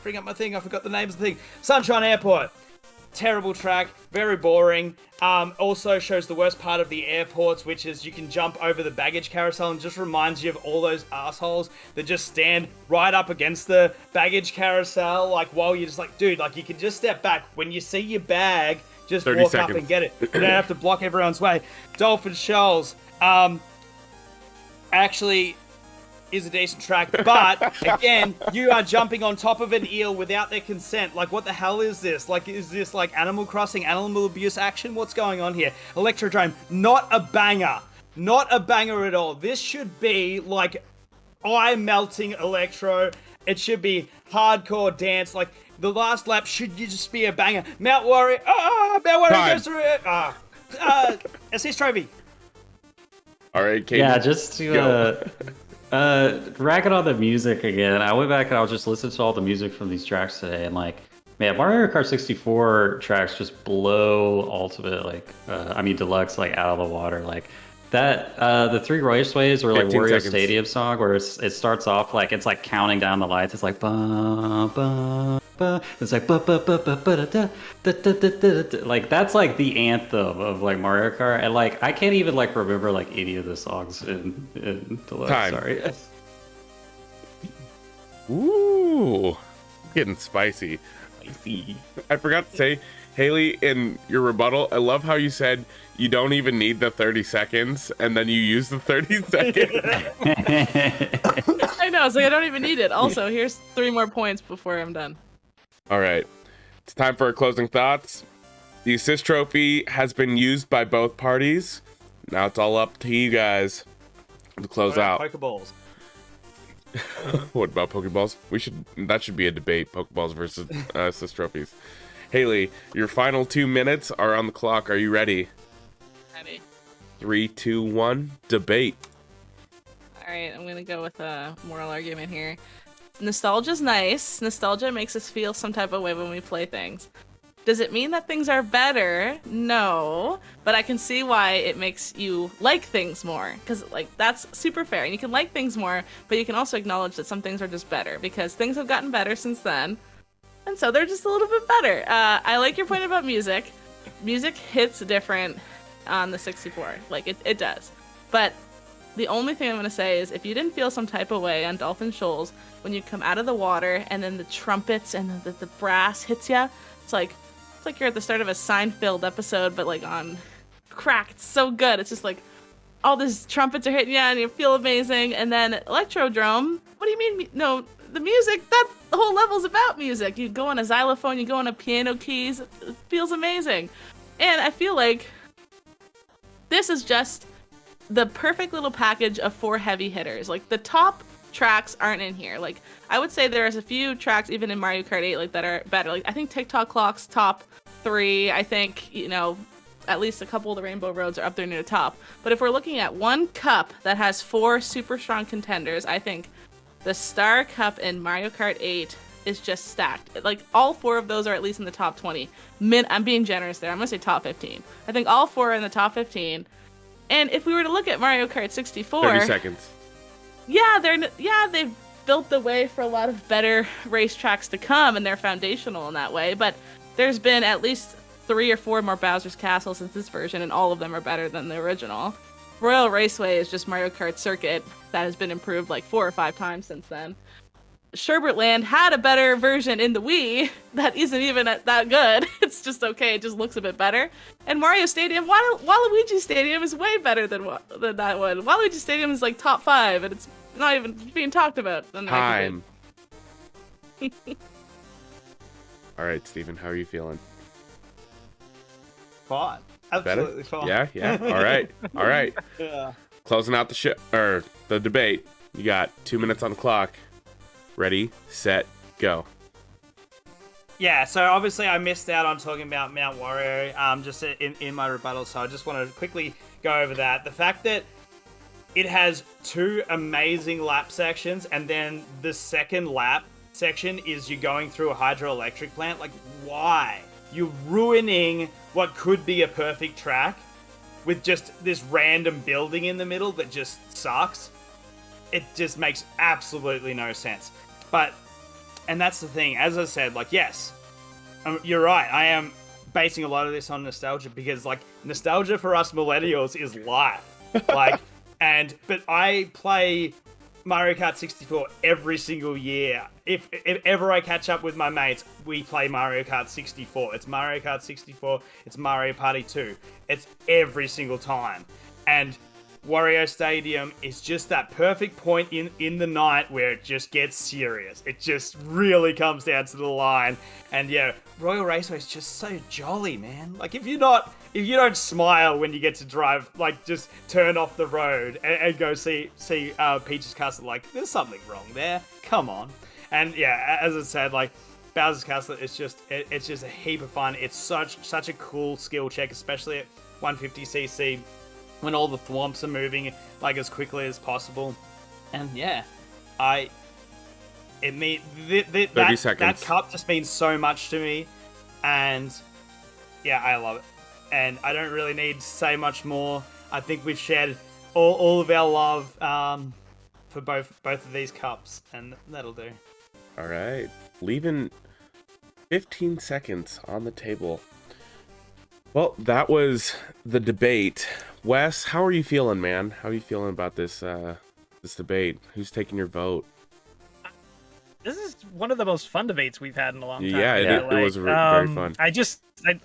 bring up my thing. I forgot the names of the thing. Sunshine Airport. Terrible track, very boring. Also shows the worst part of the airports, which is you can jump over the baggage carousel, and just reminds you of all those assholes that just stand right up against the baggage carousel, like, while you're just like, dude, like, you can just step back. When you see your bag, just walk seconds. up and get it. You don't have to block everyone's way. Dolphin Shoals. Actually is a decent track, but again, you are jumping on top of an eel without their consent. Like, what the hell is this? Like, is this like Animal Crossing, animal abuse action? What's going on here? Electrodrome, not a banger. Not a banger at all. This should be like eye-melting electro. It should be hardcore dance. Like, the last lap should just be a banger. Mount Warrior, Mount Warrior goes through it. Assist trophy. All right, Katie. Yeah, just to ragging on the music again. I went back and I was just listening to all the music from these tracks today, and like, man, Mario Kart 64 tracks just blow Ultimate, Deluxe, like, out of the water. Like that, the Three Raceways, or like 15 Wario seconds. Stadium song, where it starts off like it's like counting down the lights. It's like ba ba ba. It's like ba ba ba ba ba da da da da da. Like, that's like the anthem of like Mario Kart, and like I can't even like remember like any of the songs in Deluxe. Time. Sorry. Ooh, getting spicy. I forgot to say, Haley, in your rebuttal, I love how you said you don't even need the 30 seconds, and then you use the 30 seconds. I know, it's like I don't even need it. Also, here's 3 more points before I'm done. All right, it's time for our closing thoughts. The assist trophy has been used by both parties. Now it's all up to you guys to close out. Pokeballs. What about Pokeballs? That should be a debate. Pokeballs versus assist trophies. Haley, your final 2 minutes are on the clock. Are you ready? Ready. 3, 2, 1, debate. All right, I'm gonna go with a moral argument here. Nostalgia's nice. Nostalgia makes us feel some type of way when we play things. Does it mean that things are better? No, but I can see why it makes you like things more, because like that's super fair. And you can like things more, but you can also acknowledge that some things are just better, because things have gotten better since then, and so they're just a little bit better. I like your point about music. Music hits different on the 64, like it does. But the only thing I'm gonna say is, if you didn't feel some type of way on Dolphin Shoals when you come out of the water and then the trumpets and the brass hits you, it's like you're at the start of a Seinfeld episode, but like on crack. It's so good. It's just like all these trumpets are hitting you and you feel amazing. And then Electrodrome, what do you mean? No, the music, the whole level's about music. You go on a xylophone, you go on a piano keys. It feels amazing. And I feel like this is just the perfect little package of 4 heavy hitters. Like, the top tracks aren't in here. Like, I would say there's a few tracks even in Mario Kart 8 like that are better. Like, I think TikTok Clock's top 3. I think, at least a couple of the Rainbow Roads are up there near the top. But if we're looking at one cup that has 4 super strong contenders, I think the Star Cup in Mario Kart 8 is just stacked. Like, all 4 of those are at least in the top 20. I'm being generous there. I'm going to say top 15. I think all 4 are in the top 15. And if we were to look at Mario Kart 64... 30 seconds. Yeah, they've built the way for a lot of better racetracks to come, and they're foundational in that way. But there's been at least 3 or 4 more Bowser's Castle since this version, and all of them are better than the original. Royal Raceway is just Mario Kart Circuit that has been improved like 4 or 5 times since then. Sherbert Land had a better version in the Wii that isn't even that good. It's just okay. It just looks a bit better. And Mario Stadium, Waluigi Stadium is way better than that one. Waluigi Stadium is like top 5, and it's not even being talked about. Time. All right, Steven, how are you feeling? Fine. Absolutely fine. Yeah. All right. Yeah. Closing out the debate. You got 2 minutes on the clock. Ready, set, go. Yeah, so obviously I missed out on talking about Mount Wario just in my rebuttal, so I just want to quickly go over that. The fact that it has 2 amazing lap sections, and then the second lap section is you going through a hydroelectric plant. Like, why? You're ruining what could be a perfect track with just this random building in the middle that just sucks. It just makes absolutely no sense. And that's the thing, as I said, like, yes, you're right, I am basing a lot of this on nostalgia, because, like, nostalgia for us millennials is life. Like, but I play Mario Kart 64 every single year. If ever I catch up with my mates, we play Mario Kart 64. It's Mario Kart 64, it's Mario Party 2. It's every single time. And Wario Stadium is just that perfect point in the night where it just gets serious. It just really comes down to the line. And yeah, Royal Raceway is just so jolly, man. Like, if you don't smile when you get to drive, like, just turn off the road and go see Peach's Castle, like, there's something wrong there. Come on. And yeah, as I said, like, Bowser's Castle is just it's just a heap of fun. It's such a cool skill check, especially at 150cc. When all the thwomps are moving like as quickly as possible. And yeah, 30 seconds. That cup just means so much to me. And yeah, I love it. And I don't really need to say much more. I think we've shared all of our love for both of these cups, and that'll do. All right. Leaving 15 seconds on the table. Well, that was the debate. Wes, how are you feeling, man? How are you feeling about this debate? Who's taking your vote? This is one of the most fun debates we've had in a long time. Yeah, it was very fun.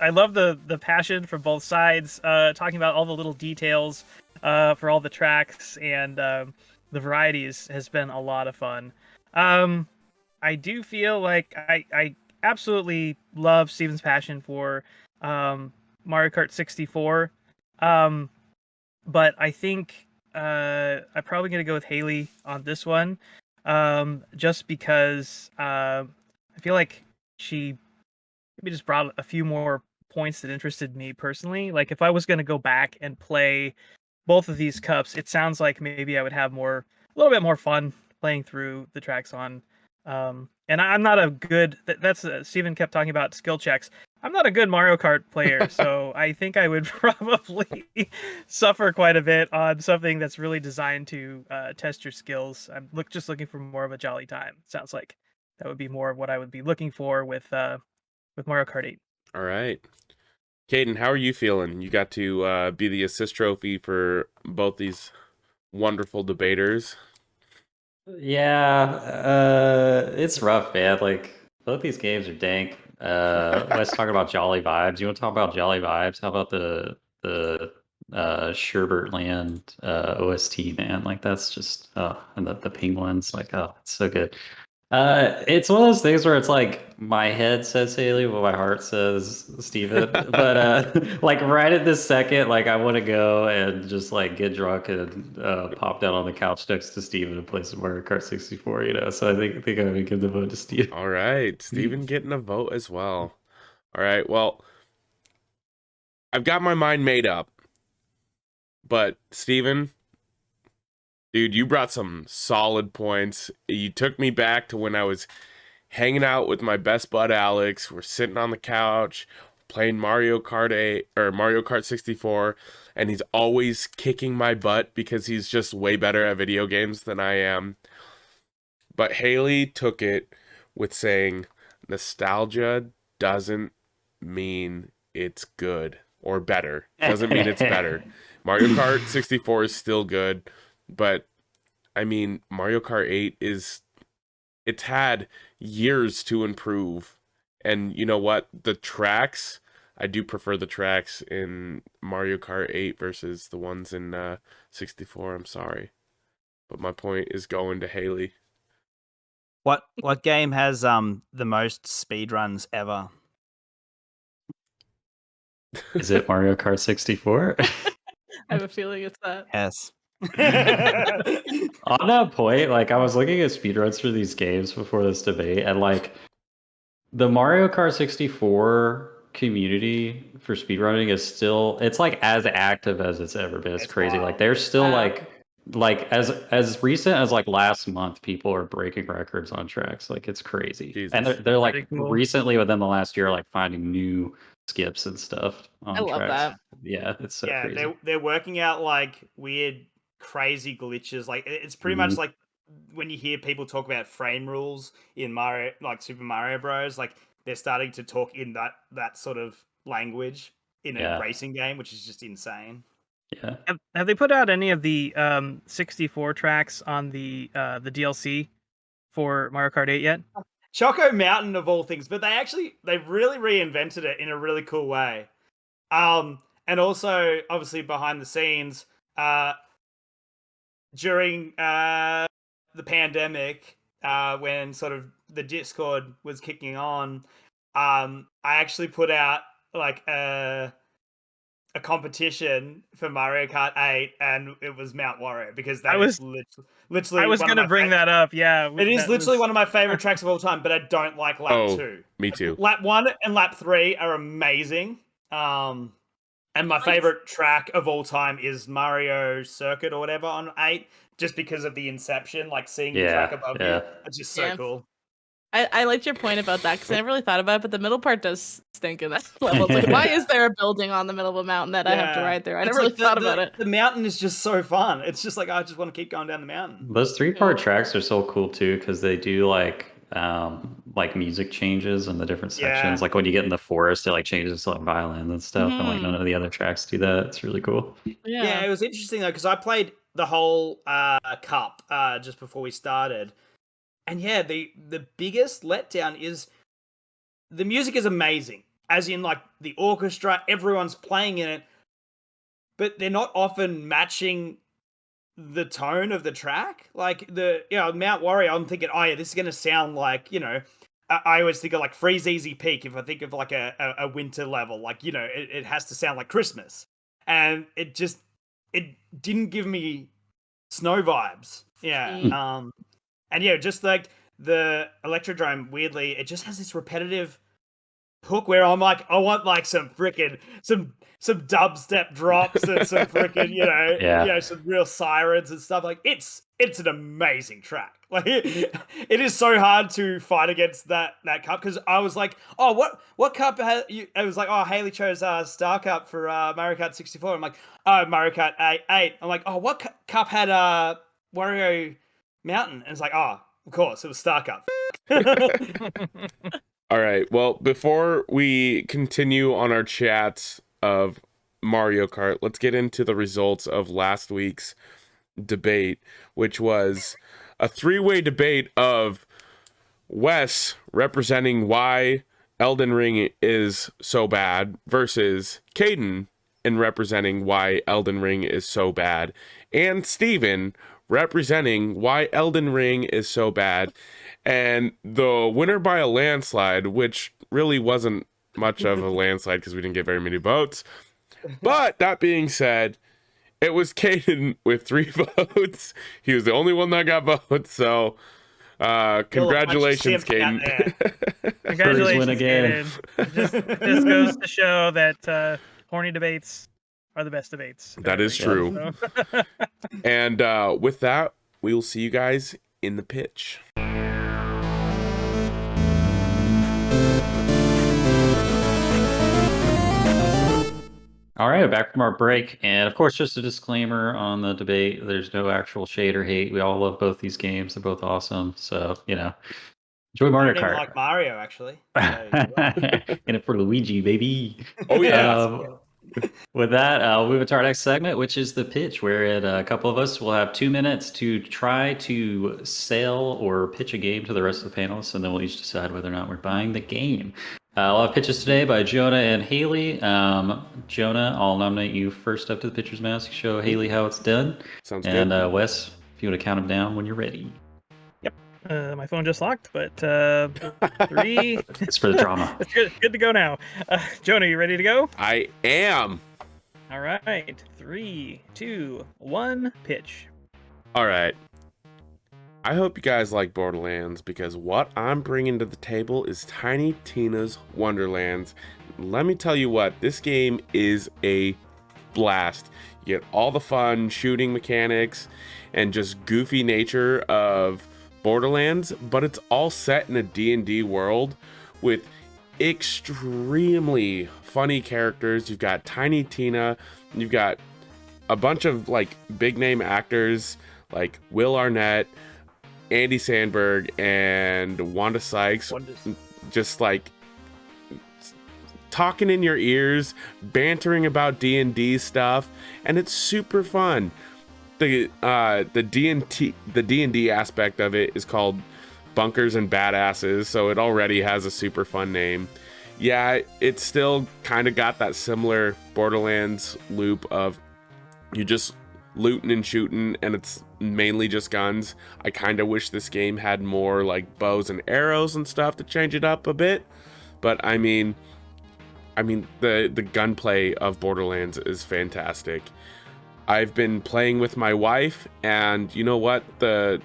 I love the passion from both sides, talking about all the little details for all the tracks, and the varieties has been a lot of fun. I do feel like I absolutely love Steven's passion for Mario Kart 64. But I think I'm probably going to go with Haley on this one, just because I feel like she maybe just brought a few more points that interested me personally. Like, if I was going to go back and play both of these cups, it sounds like maybe I would have a little bit more fun playing through the tracks on. And I'm not a good. That's Steven kept talking about skill checks. I'm not a good Mario Kart player, so I think I would probably suffer quite a bit on something that's really designed to test your skills. I'm just looking for more of a jolly time. Sounds like that would be more of what I would be looking for with Mario Kart 8. All right. Caden, how are you feeling? You got to be the assist trophy for both these wonderful debaters. Yeah, it's rough, man. Like, both these games are dank. Let's talk about jolly vibes. You want to talk about jolly vibes? How about the Sherbert Land OST, man? Like, that's just and the penguins, like, oh, it's so good. It's one of those things where it's like my head says Haley, but my heart says Steven. But like right at this second, like I want to go and just like get drunk and pop down on the couch next to Steven and play some Mario Kart 64. So I think I'm gonna give the vote to Steven. All right, Steven getting a vote as well. All right, well, I've got my mind made up. But Steven, dude, you brought some solid points. You took me back to when I was hanging out with my best bud Alex. We're sitting on the couch playing Mario Kart 8 or Mario Kart 64, and he's always kicking my butt because he's just way better at video games than I am. But Haley took it with saying nostalgia doesn't mean it's good or better. Doesn't mean it's better. Mario Kart 64 is still good, but I mean Mario Kart 8 it's had years to improve. And you know what? The tracks, I do prefer the tracks in Mario Kart 8 versus the ones in 64. I'm sorry. But my point is going to Haley. What game has the most speedruns ever? Is it Mario Kart 64? I have a feeling it's that. Yes. On that point, like I was looking at speedruns for these games before this debate, and like the Mario Kart 64 community for speedrunning is still, it's like as active as it's ever been. It's crazy. wild. Like they're still Wow. like as recent as like last month, people are breaking records on tracks. Like it's crazy. Jesus. And they're like Pretty cool. recently within the last year, like finding new skips and stuff on I love tracks. that. Yeah, it's so yeah, crazy. they're working out like weird, crazy glitches. Like it's pretty much like when you hear people talk about frame rules in Mario, like Super Mario Bros. Like they're starting to talk in that sort of language in a Yeah. racing game, which is just insane. Yeah. Have they put out any of the 64 tracks on the DLC for Mario Kart 8 yet? Choco Mountain of all things, but they really reinvented it in a really cool way. And also obviously behind the scenes, during the pandemic, when sort of the Discord was kicking on, I actually put out like a competition for Mario Kart 8, and it was Mount Warrior because that is literally. I was one of gonna my bring that up. Yeah, It is that literally was- one of my favorite tracks of all time, but I don't like lap 2. Me too. Lap 1 and lap 3 are amazing. And my favorite track of all time is Mario Circuit or whatever on 8, just because of the inception, like seeing the track above you. It's just so Yeah. cool. I liked your point about that because I never really thought about it, but the middle part does stink in that level. It's like, why is there a building on the middle of a mountain that I have to Yeah. ride through? I It's never really like thought about it. The mountain is just so fun. It's just like I just want to keep going down the mountain. Those 3-part tracks are so cool too because they do like music changes in the different sections. Yeah. Like when you get in the forest, it like changes to like violin and stuff, and like none of the other tracks do that. It's really cool. Yeah, it was interesting though because I played the whole cup just before we started, and yeah, the biggest letdown is the music is amazing, as in like the orchestra, everyone's playing in it, but they're not often matching the tone of the track. Like Mount Warrior, I'm thinking, oh yeah, this is gonna sound like, I always think of like Freeze Easy Peak if I think of like a winter level, like, it has to sound like Christmas. And it didn't give me snow vibes. Yeah. And yeah, just like the Electrodrome, weirdly, it just has this repetitive hook where I'm like, I want like some freaking some dubstep drops and some freaking some real sirens and stuff. Like it's an amazing track. Like it is so hard to fight against that cup because I was like, oh, what cup has you? It was like, oh, Haley chose Star Cup for Mario Kart 64. I'm like, oh, Mario Kart 8. I'm like, oh, what cup had Wario Mountain? And it's like, oh, of course, it was Star Cup. All right. Well, before we continue on our chats of Mario Kart, let's get into the results of last week's debate, which was a 3-way debate of Wes representing why Elden Ring is so bad versus Caden in representing why Elden Ring is so bad, and Steven representing why Elden Ring is so bad. And the winner by a landslide, which really wasn't much of a landslide because we didn't get very many votes. But that being said, it was Caden with 3 votes. He was the only one that got votes. So congratulations, Caden. Congratulations, win again. Caden. It just goes to show that horny debates are the best debates. That is true. So. And with that, we will see you guys in the pitch. All right, back from our break. And of course, just a disclaimer on the debate, there's no actual shade or hate. We all love both these games. They're both awesome. So, enjoy I Mario don't even Kart. like Mario, actually. So, In it for Luigi, baby. Oh, yeah. With that, we'll move into our next segment, which is the pitch, where a couple of us will have 2 minutes to try to sell or pitch a game to the rest of the panelists, and then we'll each decide whether or not we're buying the game. I'll have pitches today by Jonah and Haley. Jonah, I'll nominate you first up to the pitcher's mask. Show Haley how it's done. Sounds and, good. And Wes, if you want to count them down when you're ready. My phone just locked, but 3. It's for the drama. It's good to go now. Jonah, you ready to go? I am. All right. 3, 2, 1, pitch. All right. I hope you guys like Borderlands, because what I'm bringing to the table is Tiny Tina's Wonderlands. Let me tell you what, this game is a blast. You get all the fun shooting mechanics and just goofy nature of Borderlands, but it's all set in a D&D world with extremely funny characters. You've got Tiny Tina, you've got a bunch of like big name actors like Will Arnett, Andy Samberg, and Wanda Sykes, just like talking in your ears, bantering about D&D stuff, and it's super fun. The D&D aspect of it is called Bunkers and Badasses, so it already has a super fun name. Yeah, it's still kind of got that similar Borderlands loop of you just looting and shooting, and it's mainly just guns. I kind of wish this game had more like bows and arrows and stuff to change it up a bit, but I mean the gunplay of Borderlands is fantastic. I've been playing with my wife, and you know what? The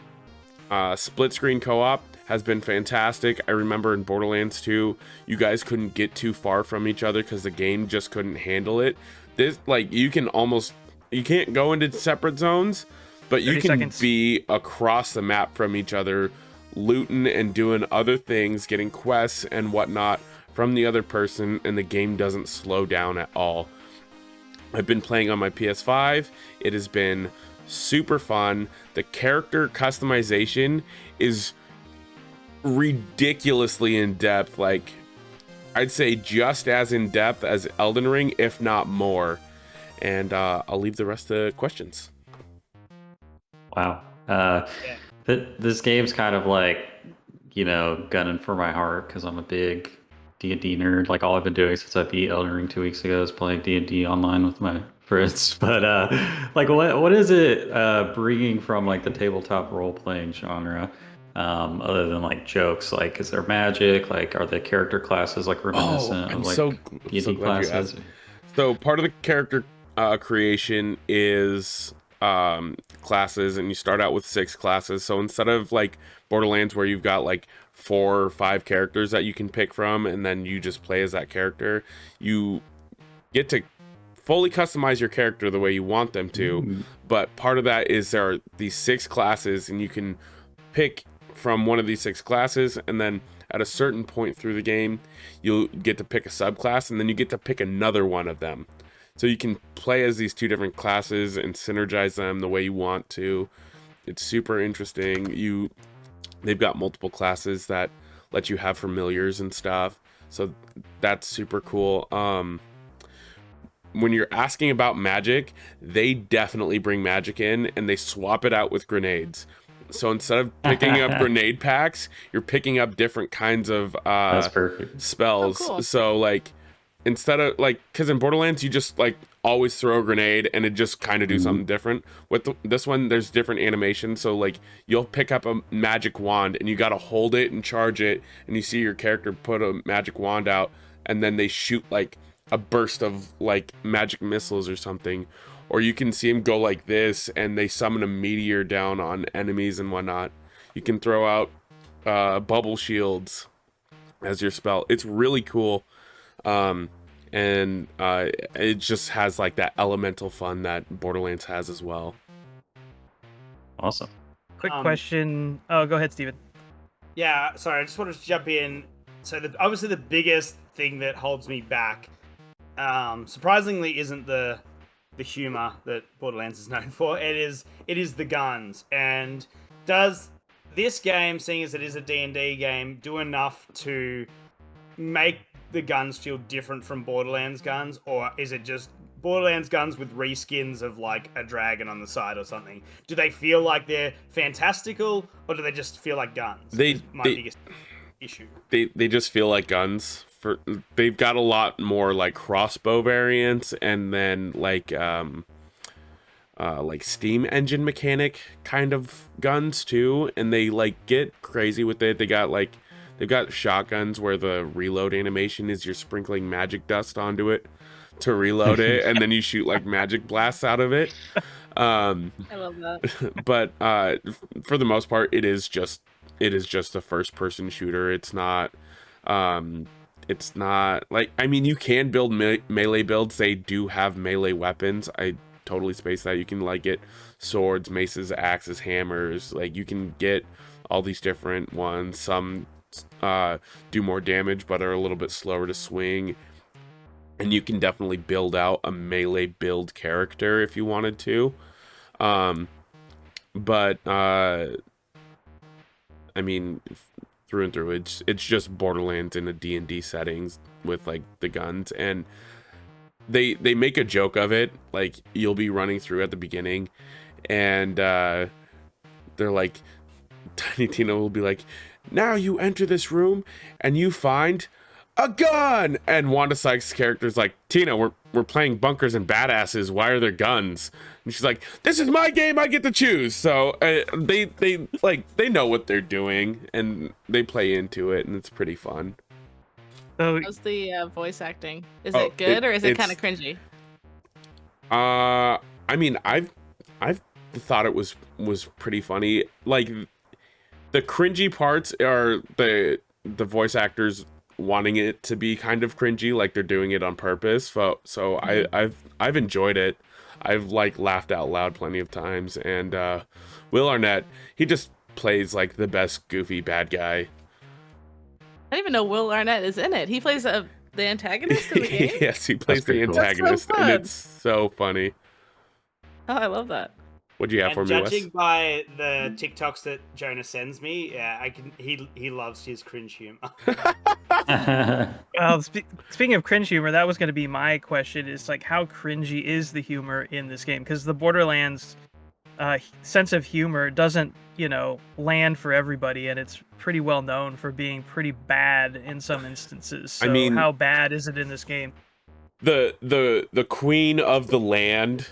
split screen co-op has been fantastic. I remember in Borderlands 2, you guys couldn't get too far from each other because the game just couldn't handle it. This, like, you can't go into separate zones, but you can be across the map from each other, looting and doing other things, getting quests and whatnot from the other person, and the game doesn't slow down at all. I've been playing on my PS5. It has been super fun. The character customization is ridiculously in depth. Like, I'd say just as in depth as Elden Ring, if not more. And I'll leave the rest to questions. Wow. This game's kind of like, gunning for my heart because I'm a big D&D nerd. Like, all I've been doing since I beat Elden Ring 2 weeks ago is playing D&D online with my friends. But like, what is it bringing from like the tabletop role-playing genre, other than like jokes? Like, is there magic? Like, are the character classes like reminiscent of like D&D classes? So part of the character creation is classes, and you start out with 6 classes. So instead of like Borderlands where you've got like 4 or 5 characters that you can pick from, and then you just play as that character, you get to fully customize your character the way you want them to. But part of that is there are these 6 classes, and you can pick from one of these 6 classes, and then at a certain point through the game, you'll get to pick a subclass, and then you get to pick another one of them. So you can play as these 2 different classes and synergize them the way you want to. It's super interesting. They've got multiple classes that let you have familiars and stuff, so that's super cool. When you're asking about magic, they definitely bring magic in, and they swap it out with grenades. So instead of picking up grenade packs, you're picking up different kinds of That's perfect. spells. Oh, cool. So like, instead of like, because in Borderlands you just like always throw a grenade and it just kind of do something different. With this one, there's different animations. So like, you'll pick up a magic wand and you got to hold it and charge it, and you see your character put a magic wand out, and then they shoot like a burst of like magic missiles or something. Or you can see them go like this, and they summon a meteor down on enemies and whatnot. You can throw out bubble shields as your spell. It's really cool. and it just has like that elemental fun that Borderlands has as well. Awesome. Quick question. Oh, go ahead, Steven. Yeah, sorry, I just wanted to jump in. So obviously the biggest thing that holds me back, surprisingly, isn't the humor that Borderlands is known for. It is the guns. And does this game, seeing as it is a D&D game, do enough to make the guns feel different from Borderlands guns, or is it just Borderlands guns with reskins of like a dragon on the side or something? Do they feel like they're fantastical, or do they just feel like guns? Biggest issue. They just feel like guns. They've got a lot more like crossbow variants, and then like steam engine mechanic kind of guns too, and they like get crazy with it. They've got shotguns where the reload animation is you're sprinkling magic dust onto it to reload it, and then you shoot like magic blasts out of it. I love that. But for the most part, it is just a first person shooter. It's not like, I mean, you can build melee builds. They do have melee weapons. I totally spaced that. You can like get swords, maces, axes, hammers. Like you can get all these different ones. Some do more damage but are a little bit slower to swing, and you can definitely build out a melee build character if you wanted to, but I mean, through and through, it's just Borderlands in a D&D settings with like the guns. And they make a joke of it, like you'll be running through at the beginning, and they're like, Tiny Tina will be like, now you enter this room and you find a gun, and Wanda Sykes' character's like, Tina, we're playing bunkers and badasses, why are there guns? And she's like, this is my game, I get to choose. So they know what they're doing, and they play into it, and it's pretty fun. So How's the voice acting? Is it good, or is it kind of cringy? I mean, I've thought it was pretty funny. Like, the cringy parts are the voice actors wanting it to be kind of cringy, like they're doing it on purpose. So I've enjoyed it. I've like laughed out loud plenty of times. And Will Arnett, he just plays like the best goofy bad guy. I didn't even know Will Arnett is in it. He plays the antagonist in the game? Yes, he plays the pretty cool. antagonist, That's so and fun. it's so funny. Oh, I love that. What'd you have for And me, Wes? judging by the TikToks that Jonah sends me, yeah, I can. He loves his cringe humor. Speaking of cringe humor, that was going to be my question: is like, how cringy is the humor in this game? Because the Borderlands sense of humor doesn't, land for everybody, and it's pretty well known for being pretty bad in some instances. So I mean, how bad is it in this game? The queen of the land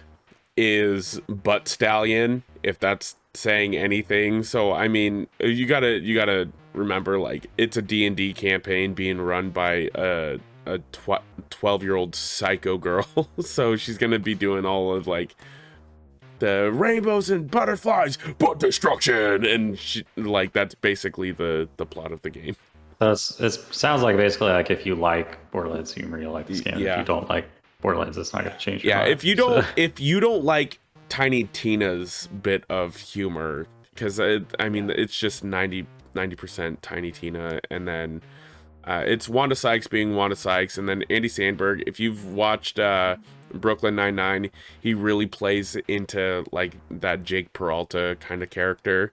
is Butt Stallion, if that's saying anything. So I mean, you gotta remember, like, it's a D&D campaign being run by a 12-year-old psycho girl. So she's gonna be doing all of like the rainbows and butterflies, but destruction, and that's basically the plot of the game. So it sounds like basically like if you like Borderlands humor, you'll like this game. Yeah. If you don't like Borderlands, it's not going to change your Yeah, mind. if you don't like Tiny Tina's bit of humor, because it's just 90% Tiny Tina, and then it's Wanda Sykes being Wanda Sykes, and then Andy Samberg. If you've watched Brooklyn Nine-Nine, he really plays into like that Jake Peralta kind of character.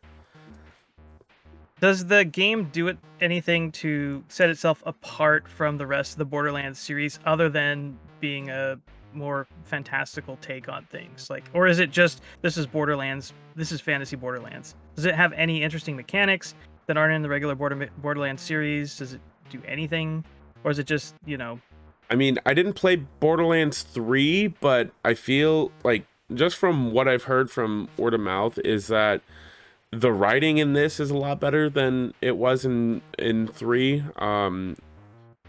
Does the game do anything to set itself apart from the rest of the Borderlands series, other than being a more fantastical take on things? Like, or is it just, this is Borderlands, this is fantasy Borderlands? Does it have any interesting mechanics that aren't in the regular Borderlands series? Does it do anything, or is it just, I mean, I didn't play Borderlands 3, but I feel like, just from what I've heard from word of mouth, is that the writing in this is a lot better than it was in 3. I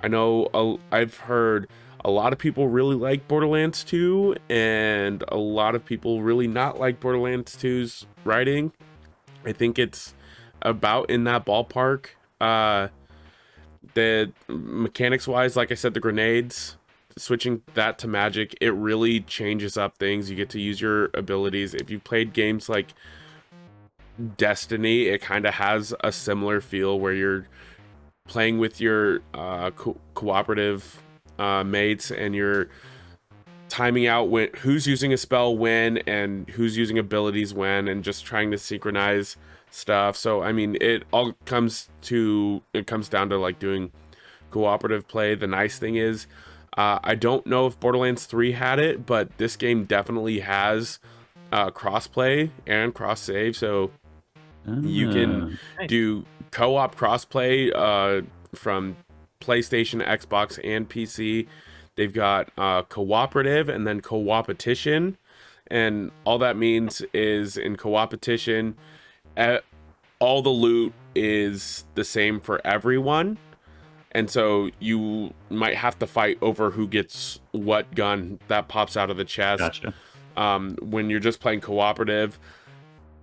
know I've heard a lot of people really like Borderlands 2, and a lot of people really not like Borderlands 2's writing. I think it's about in that ballpark. The mechanics wise, like I said, the grenades switching that to magic, it really changes up things. You get to use your abilities. If you've played games like Destiny, it kind of has a similar feel where you're playing with your cooperative mates, and you're timing out who's using a spell when and who's using abilities when, and just trying to synchronize stuff. So I mean, it comes down to like doing cooperative play. The nice thing is, I don't know if Borderlands 3 had it, but this game definitely has crossplay and cross save, so you can do co-op crossplay from PlayStation, Xbox, and PC. They've got cooperative and then co-opetition, and all that means is in co-opetition, all the loot is the same for everyone, and so you might have to fight over who gets what gun that pops out of the chest. Gotcha. When you're just playing cooperative,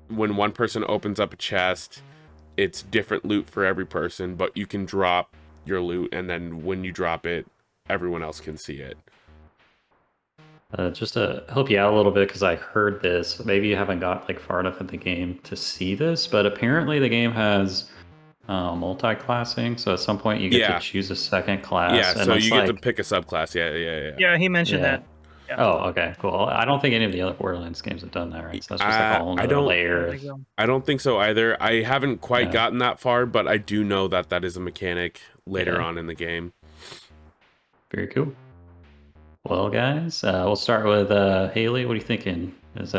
when one person opens up a chest, it's different loot for every person, but you can drop your loot, and then when you drop it, everyone else can see it. Just to help you out a little bit, because I heard this. Maybe you haven't got like far enough in the game to see this, but apparently the game has multi-classing. So at some point you get to choose a second class. Yeah, so you get to pick a subclass. Yeah. Yeah, he mentioned that. Yeah. Oh, okay, cool. I don't think any of the other Borderlands games have done that, right? So that's just like a whole nother layer. I don't think so either. I haven't quite gotten that far, but I do know that is a mechanic later on in the game. Very cool. Well, guys, we'll start with Haley. What are you thinking? Is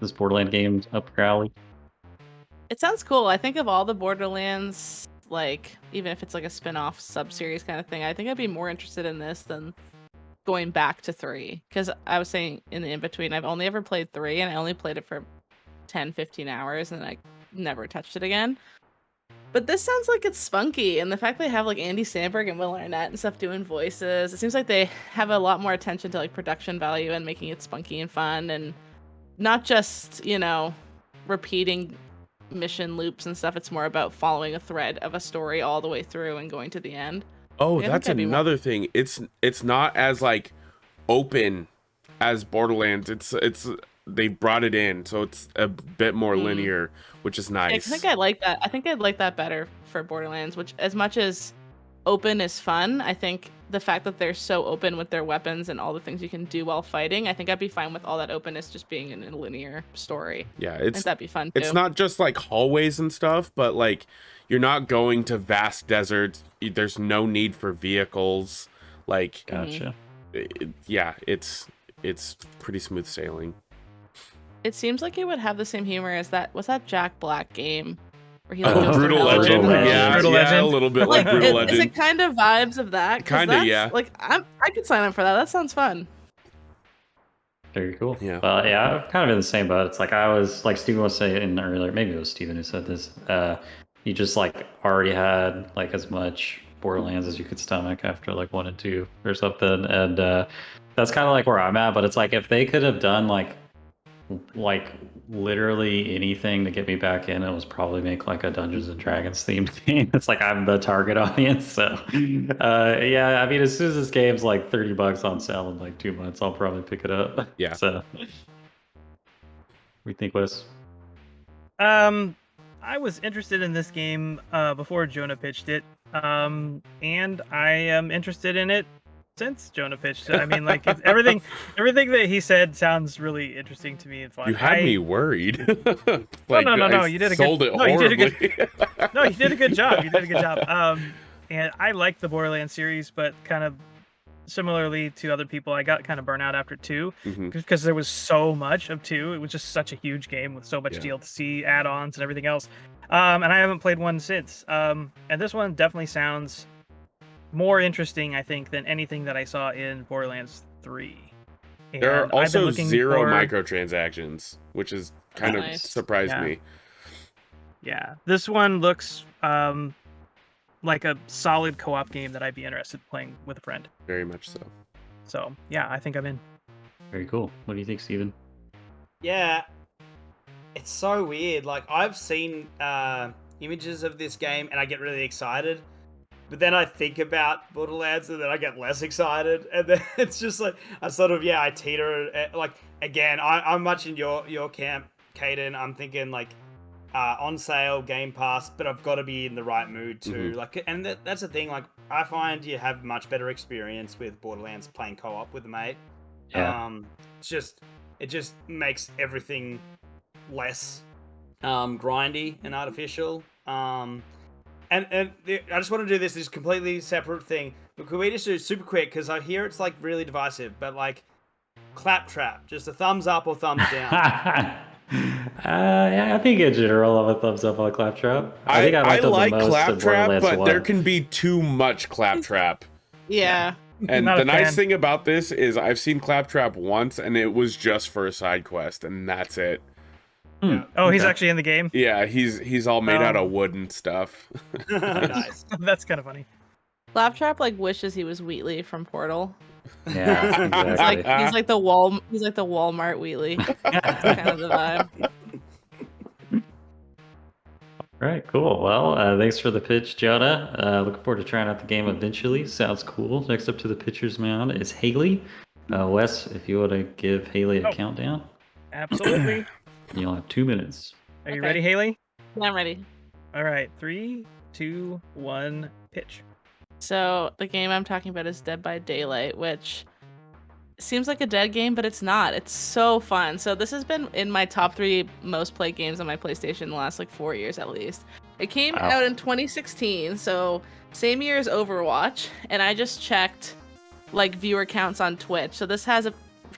this Borderland game up your alley? It sounds cool. I think of all the Borderlands, like, even if it's like a spin-off sub-series kind of thing, I think I'd be more interested in this than going back to 3. Because I was saying in the in-between, I've only ever played 3, and I only played it for 10-15 hours, and I never touched it again. But this sounds like it's spunky, and the fact they have like Andy Samberg and Will Arnett and stuff doing voices, it seems like they have a lot more attention to like production value and making it spunky and fun, and not just, you know, repeating mission loops and stuff. It's more about following a thread of a story all the way through and going to the end. Oh, that's another thing. It's not as like open as Borderlands. It's they brought it in, so it's a bit more linear, which is nice. I think I like that. I think I'd like that better for Borderlands, which, as much as open is fun, I think the fact that they're so open with their weapons and all the things you can do while fighting, I think I'd be fine with all that openness just being in a linear story. Yeah, I think that'd be fun too. It's not just like hallways and stuff, but like you're not going to vast deserts. There's no need for vehicles. Like, gotcha. It's pretty smooth sailing. It seems like it would have the same humor as that Jack Black game where he Brutal Legend. Yeah, a little bit like Brutal Legend. Is it kind of vibes of that? Kinda, yeah. Like I could sign up for that. That sounds fun. Very cool. Yeah. Well, yeah, I'm kind of in the same boat. It's like I was like Steven was saying earlier. Maybe it was Steven who said this. You just like already had like as much Borderlands as you could stomach after like 1 and 2 or something, and that's kind of like where I'm at. But it's like if they could have done like literally anything to get me back in, it was probably make like a Dungeons and Dragons themed game. It's like I'm the target audience, so yeah. I mean, as soon as this game's like $30 on sale in like 2 months, I'll probably pick it up. Yeah. So, we think, Wes? I was interested in this game before Jonah pitched it, and I am interested in it since Jonah pitched it. I mean, like everything that he said sounds really interesting to me and fun. You had me worried. Like, no. You did a sold good. It horribly. You did a good job. You did a good job. And I like the Borderlands series, but kind of similarly to other people, I got kind of burnt out after 2 because there was so much of 2. It was just such a huge game with so much DLC, add-ons, and everything else. And I haven't played one since. And this one definitely sounds more interesting, I think, than anything that I saw in Borderlands 3. And there are also 0 microtransactions, which is kind of surprised me. Yeah, this one looks like a solid co-op game that I'd be interested in playing with a friend. Very much so. So, yeah, I think I'm in. Very cool. What do you think, Steven? Yeah, it's so weird. Like, I've seen images of this game and I get really excited. but then I think about Borderlands and then I get less excited, and then it's just like I sort of I teeter like again. I'm much in your camp, Caden. I'm thinking like on sale, Game Pass, but I've got to be in the right mood too. Like, and that's the thing. Like, I find you have much better experience with Borderlands playing co-op with a mate. Yeah. It just makes everything less grindy and artificial. And I just want to do this completely separate thing. But could we just do it super quick? Because I hear it's like really divisive. But like, Claptrap, just a thumbs up or thumbs down. Yeah, I think in general I'm a thumbs up on Claptrap. I think I like the most in Claptrap, Borderlands but 1. there can be too much Claptrap. Yeah. And Not the a nice fan. thing about this is I've seen Claptrap once, and it was just for a side quest, and that's it. Oh, he's Okay. actually in the game. Yeah, he's all made out of wood and stuff. Nice. That's kind of funny. Claptrap like wishes he was Wheatley from Portal. Yeah, exactly. He's like the Walmart Wheatley. That's kind of the vibe. All right, cool. Well, thanks for the pitch, Jonah. Looking forward to trying out the game eventually. Sounds cool. Next up to the pitcher's mound is Haley. Wes, if you want to give Haley a countdown, Absolutely. you'll have 2 minutes. Are you Okay. ready, Haley? Yeah, I'm ready. All right. 3, 2, 1, pitch. So the game I'm talking about is Dead by Daylight, which seems like a dead game, but it's not. It's so fun. So this has been in my top 3 most played games on my PlayStation in the last like 4 years at least. It came Wow. out in 2016, so same year as Overwatch, and I just checked like viewer counts on Twitch. So this has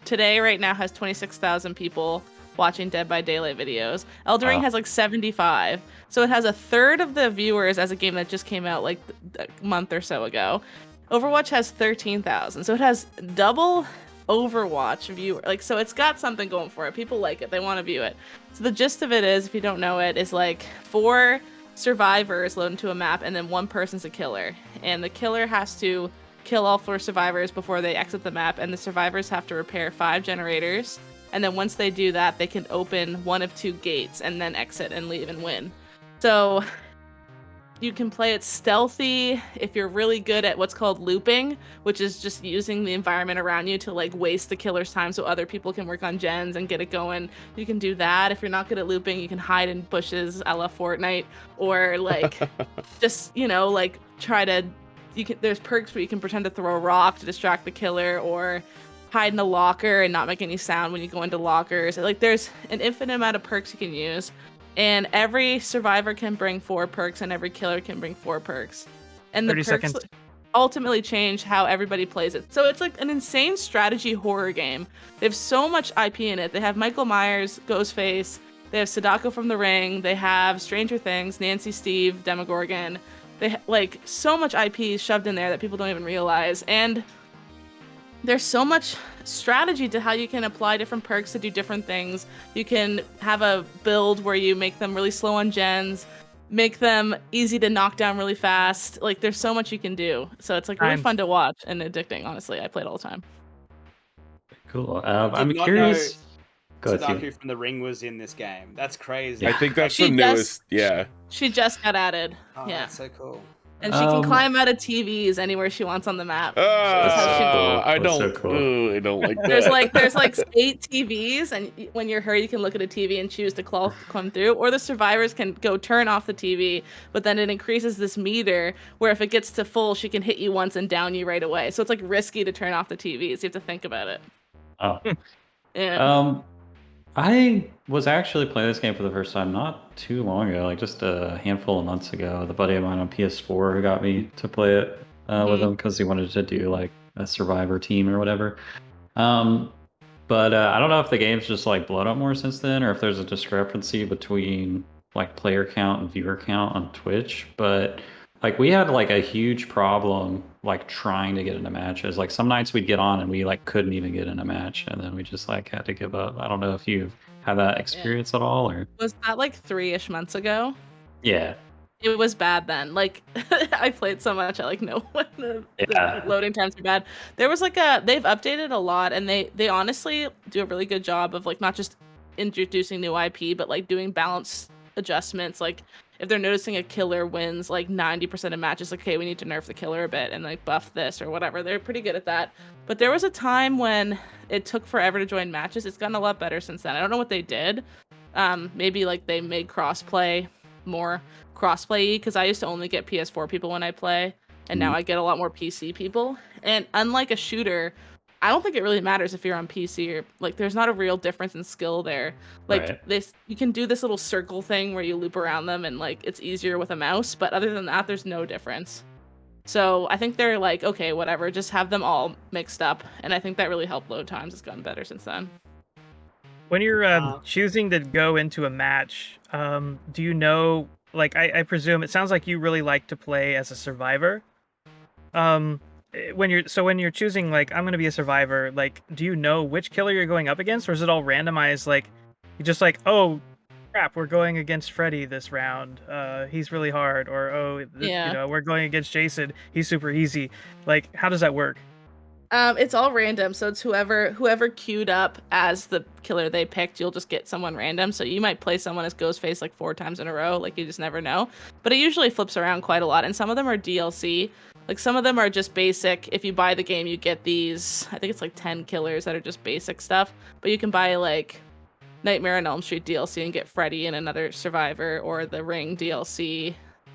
today right now has 26,000 people watching Dead by Daylight videos. Elden Ring Wow. has like 75. So it has a third of the viewers as a game that just came out like a month or so ago. Overwatch has 13,000. So it has double Overwatch viewer. Like, so it's got something going for it. People like it. They want to view it. So the gist of it is, if you don't know it, is like 4 survivors load into a map and then 1 person's a killer. And the killer has to kill all 4 survivors before they exit the map, and the survivors have to repair 5 generators. And then once they do that, they can open one of 2 gates and then exit and leave and win. So you can play it stealthy if you're really good at what's called looping, which is just using the environment around you to like waste the killer's time so other people can work on gens and get it going. You can do that. If you're not good at looping, you can hide in bushes a la Fortnite, or like just, like try to there's perks where you can pretend to throw a rock to distract the killer, or hide in a locker and not make any sound when you go into lockers. Like, there's an infinite amount of perks you can use, and every survivor can bring 4 perks and every killer can bring 4 perks, and the 30 perks seconds. ultimately change how everybody plays it. So it's like an insane strategy horror game. They have so much IP in it. They have Michael Myers, Ghostface, they have Sadako from The Ring, they have Stranger Things, Nancy Steve, Demogorgon. They like so much IP shoved in there that people don't even realize, and there's so much strategy to how you can apply different perks to do different things. You can have a build where you make them really slow on gens, make them easy to knock down really fast. Like, there's so much you can do. So it's like really fun to watch and addicting, honestly. I play it all the time. Cool. Did I'm not curious. Go ahead, Sadako Steve. from The Ring was in this game. That's crazy. I think that's She the newest. Yeah. She just got added. Oh, Yeah. that's so cool. And she can climb out of TVs anywhere she wants on the map. I That's don't. so cool. I don't like that. There's like 8 TVs, and when you're her, you can look at a TV and choose to come through. Or the survivors can go turn off the TV, but then it increases this meter where if it gets to full, she can hit you once and down you right away. So it's like risky to turn off the TVs. You have to think about it. Oh. Yeah. I was actually playing this game for the first time not too long ago, like just a handful of months ago. The buddy of mine on PS4 who got me to play it with him because he wanted to do like a survivor team or whatever. But I don't know if the game's just like blown up more since then, or if there's a discrepancy between like player count and viewer count on Twitch. But like we had like a huge problem like trying to get into matches. Like some nights we'd get on and we like couldn't even get in a match, and then we just like had to give up. I don't know if you've had that experience at all, or Was that like 3-ish months ago? yeah. It was bad then. Like, I played so much, I like know when the loading times are bad. There was like they've updated a lot, and they honestly do a really good job of like not just introducing new IP, but like doing balance adjustments. Like if they're noticing a killer wins like 90% of matches, like, okay, we need to nerf the killer a bit and like buff this or whatever. They're pretty good at that. But there was a time when it took forever to join matches. It's gotten a lot better since then. I don't know what they did. Maybe like they made crossplay more crossplay, because I used to only get PS4 people when I play, and now I get a lot more PC people. And unlike a shooter, I don't think it really matters if you're on PC or like there's not a real difference in skill there. Like this, you can do this little circle thing where you loop around them and like it's easier with a mouse, but other than that, there's no difference. So I think they're like, okay, whatever, just have them all mixed up, and I think that really helped load times. It's gotten better since then. When you're choosing to go into a match, do you know, like, I presume it sounds like you really like to play as a survivor. When you're choosing, like, I'm gonna be a survivor, like, do you know which killer you're going up against, or is it all randomized? Like, you just like, oh crap, we're going against Freddy this round. He's really hard, or you know, we're going against Jason. He's super easy. Like, how does that work? It's all random, so it's whoever queued up as the killer they picked, you'll just get someone random. So you might play someone as Ghostface like 4 times in a row, like you just never know. But it usually flips around quite a lot, and some of them are DLC. Like some of them are just basic. If you buy the game, you get these, I think it's like 10 killers that are just basic stuff. But you can buy like Nightmare on Elm Street DLC and get Freddy and another survivor, or the Ring DLC.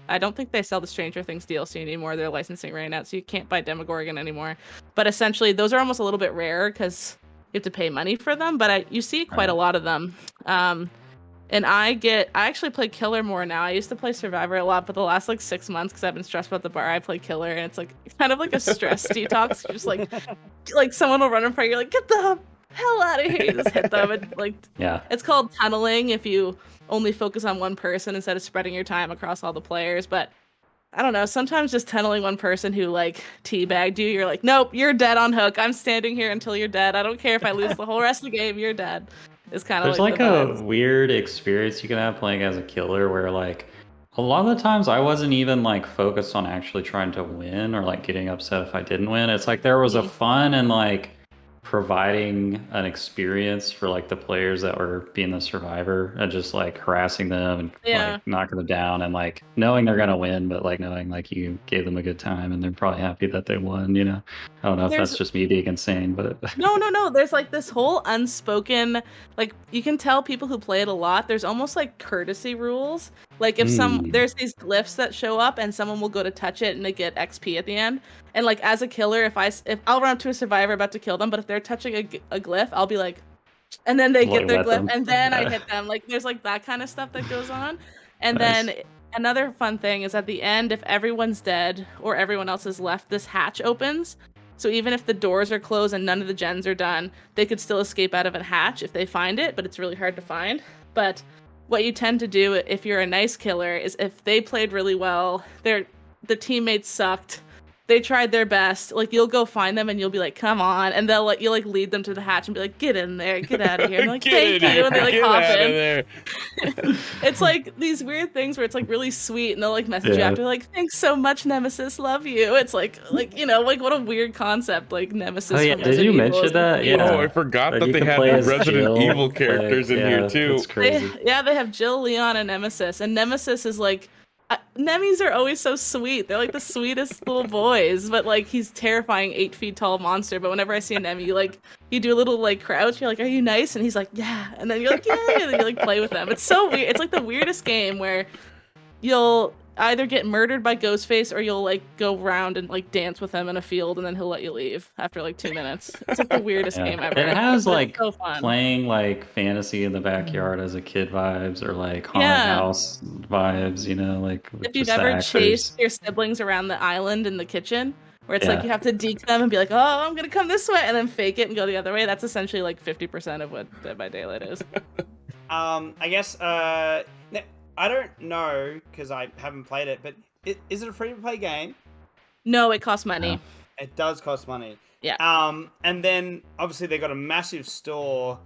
I don't think they sell the Stranger Things DLC anymore. Their licensing ran out, so you can't buy Demogorgon anymore. But essentially, those are almost a little bit rarer because you have to pay money for them. But you see quite a lot of them. And I actually play Killer more now. I used to play Survivor a lot, but the last like 6 months, because I've been stressed about the bar, I play Killer, and it's like kind of like a stress detox. You're just like someone will run in front of you, like, get the hell out of here. You just hit them, and like, it's called tunneling if you only focus on one person instead of spreading your time across all the players. But I don't know, sometimes just tunneling one person who like teabagged you, you're like, nope, you're dead on hook. I'm standing here until you're dead. I don't care if I lose the whole rest of the game, you're dead. It's kind of there's like a weird experience you can have playing as a killer where like a lot of the times I wasn't even like focused on actually trying to win or like getting upset if I didn't win. It's like there was a fun and like providing an experience for like the players that were being the survivor and just like harassing them and like knocking them down and like knowing they're gonna win, but like knowing like you gave them a good time and they're probably happy that they won, you know. I don't know if that's just me being insane, but no, there's like this whole unspoken, like, you can tell people who play it a lot, there's almost like courtesy rules. Like if there's these glyphs that show up and someone will go to touch it and they get XP at the end. And like as a killer, if I'll run up to a survivor about to kill them, but if they're touching a glyph, I'll be like, and then they get their glyph, and then I hit them. Like there's like that kind of stuff that goes on. And then another fun thing is at the end, if everyone's dead or everyone else is left, this hatch opens. So even if the doors are closed and none of the gens are done, they could still escape out of a hatch if they find it, but it's really hard to find. But what you tend to do if you're a nice killer is if they played really well, the teammates sucked, they tried their best, like you'll go find them and you'll be like, come on, and they'll let you like lead them to the hatch and be like, get in there, get out of here, and they're like, thank you, and they like hop in. It's like these weird things where it's like really sweet, and they'll like message you after like, thanks so much, Nemesis, love you. It's like you know, like what a weird concept, like Nemesis. Oh yeah, did you mention that? Oh, I forgot that they had Resident Evil characters in here too. That's crazy. They have Jill, Leon, and Nemesis, and Nemesis is like, Nemmies are always so sweet. They're like the sweetest little boys, but like he's terrifying 8 feet tall monster. But whenever I see a Nemmy, like you do a little like crouch, you're like, are you nice? And he's like, yeah. And then you're like, yeah. And then you like play with them. It's so weird. It's like the weirdest game where you'll either get murdered by Ghostface or you'll like go around and like dance with him in a field and then he'll let you leave after like 2 minutes. It's like the weirdest game ever. It has like so fun. Playing like fantasy in the backyard as a kid vibes or like haunted house vibes, you know, like if you've ever chased your siblings around the island in the kitchen where it's like you have to deke them and be like, oh, I'm gonna come this way and then fake it and go the other way. That's essentially like 50% of what Dead by Daylight is. I guess I don't know because I haven't played it, but is it a free-to-play game? No, it costs money. It does cost money. Yeah. And then obviously they got a massive store,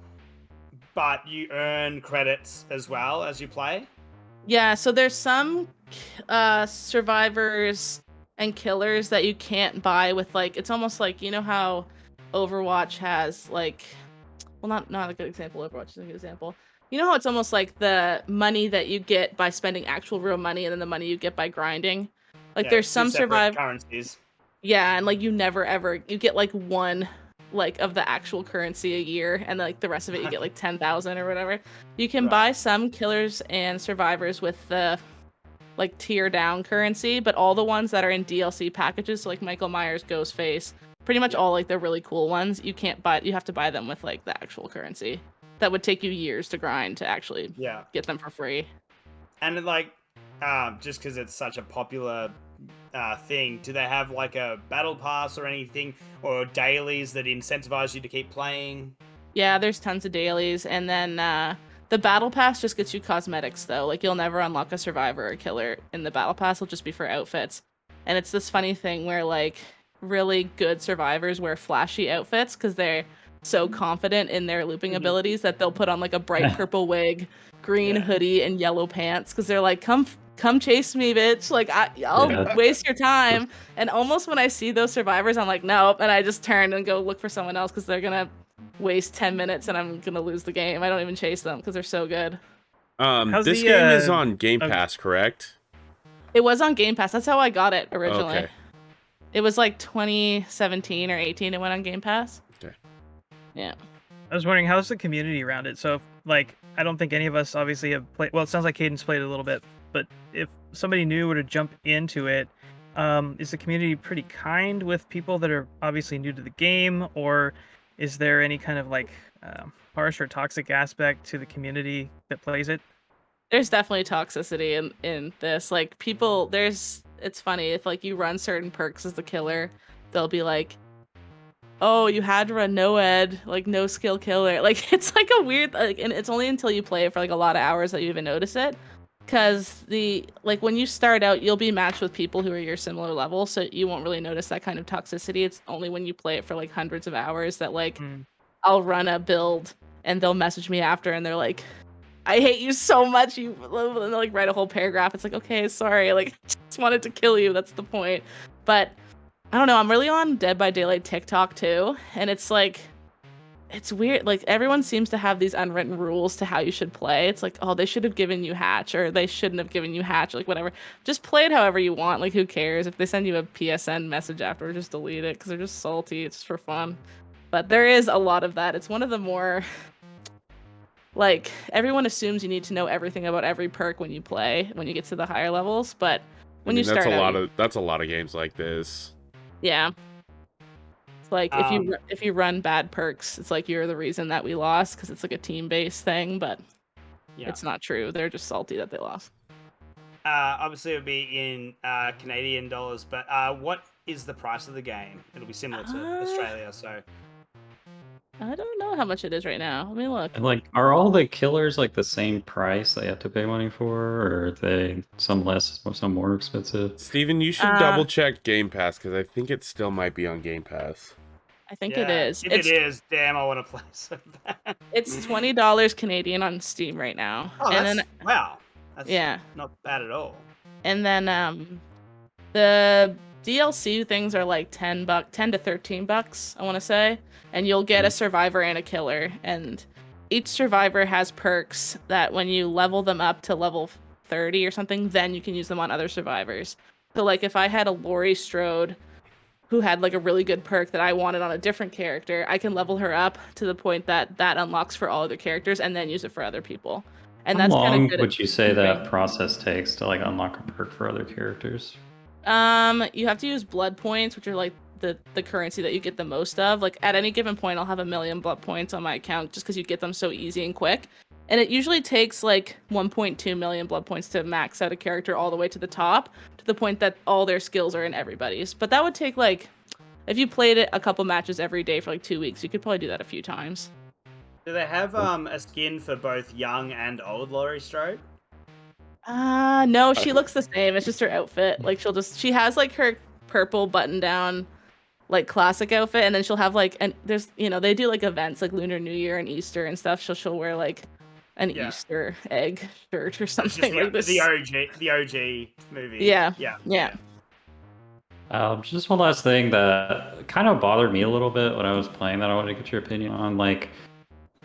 but you earn credits as well as you play. Yeah, so there's some survivors and killers that you can't buy with like, it's almost like, you know how Overwatch has like, well, not a good example. Overwatch is a good example. You know how it's almost like the money that you get by spending actual real money and then the money you get by grinding? Like Yeah, there's two some separate currencies. Yeah, and like you never ever you get like one like of the actual currency a year and like the rest of it you get like 10,000 or whatever. You can Right. buy some killers and survivors with the like tier down currency, but all the ones that are in DLC packages, so like Michael Myers, Ghostface, pretty much Yeah. all like the really cool ones, you have to buy them with like the actual currency. That would take you years to grind to actually Yeah. get them for free. And like, just because it's such a popular thing, do they have like a battle pass or anything, or dailies that incentivize you to keep playing? Yeah, there's tons of dailies, and then the battle pass just gets you cosmetics though. Like you'll never unlock a survivor or killer in the battle pass. It'll just be for outfits. And it's this funny thing where like really good survivors wear flashy outfits because they're so confident in their looping abilities that they'll put on like a bright purple wig, green hoodie, and yellow pants because they're like, come chase me, bitch. Like I'll waste your time. And almost when I see those survivors, I'm like, nope, and I just turn and go look for someone else because they're gonna waste 10 minutes and I'm gonna lose the game. I don't even chase them because they're so good. This game is on Game Pass, correct? It was on Game Pass. That's how I got it originally. Okay. It was like 2017 or 18 it went on Game Pass. Okay. Yeah. I was wondering, how's the community around it? So, like, I don't think any of us obviously have played. Well, it sounds like Caden's played a little bit, but if somebody new were to jump into it, is the community pretty kind with people that are obviously new to the game, or is there any kind of like harsh or toxic aspect to the community that plays it? There's definitely toxicity in this. Like people, it's funny if like you run certain perks as the killer, they'll be like, oh, you had to run no ed, like no skill killer. Like it's like a weird like, and it's only until you play it for like a lot of hours that you even notice it. Cause when you start out, you'll be matched with people who are your similar level, so you won't really notice that kind of toxicity. It's only when you play it for like hundreds of hours that like I'll run a build and they'll message me after and they're like, I hate you so much. You and they'll like write a whole paragraph. It's like, okay, sorry, like just wanted to kill you. That's the point. But I don't know. I'm really on Dead by Daylight TikTok too, and it's like, it's weird. Like everyone seems to have these unwritten rules to how you should play. It's like, oh, they should have given you hatch, or they shouldn't have given you hatch, like whatever. Just play it however you want. Like who cares if they send you a PSN message after? Just delete it because they're just salty. It's just for fun. But there is a lot of that. It's one of the more like everyone assumes you need to know everything about every perk when you play when you get to the higher levels, but when you start that's a lot of games like this. Yeah. It's like if you run bad perks, it's like you're the reason that we lost because it's like a team-based thing, but it's not true. They're just salty that they lost. Obviously, it would be in Canadian dollars, but what is the price of the game? It'll be similar to Australia, so. I don't know how much it is right now. Let me look. And like, are all the killers like the same price they have to pay money for, or are they some less, some more expensive? Steven, you should double check Game Pass because I think it still might be on Game Pass. I think it is. If it is, damn, I want to play so bad. It's $20 Canadian on Steam right now. Oh, and wow. That's yeah, not bad at all. And then the DLC things are like $10 to $13, I want to say, and you'll get a survivor and a killer, and each survivor has perks that when you level them up to level 30 or something, then you can use them on other survivors. So like if I had a Laurie Strode who had like a really good perk that I wanted on a different character, I can level her up to the point that unlocks for all other characters and then use it for other people. And How that's long kind of good. would you say that process takes to like unlock a perk for other characters? You have to use blood points, which are like the currency that you get the most of. Like at any given point, I'll have 1 million blood points on my account just because you get them so easy and quick. And it usually takes like 1.2 million blood points to max out a character all the way to the top, to the point that all their skills are in everybody's. But that would take like, if you played it a couple matches every day for like 2 weeks, you could probably do that a few times. Do they have a skin for both young and old Laurie Strode? No, she looks the same. It's just her outfit. Like she has like her purple button down like classic outfit, and then she'll have like, and there's, they do like events like Lunar New Year and Easter and stuff, so she'll wear like an Easter egg shirt or something like this. The OG movie. Yeah. Just one last thing that kind of bothered me a little bit when I was playing that I wanted to get your opinion on. Like,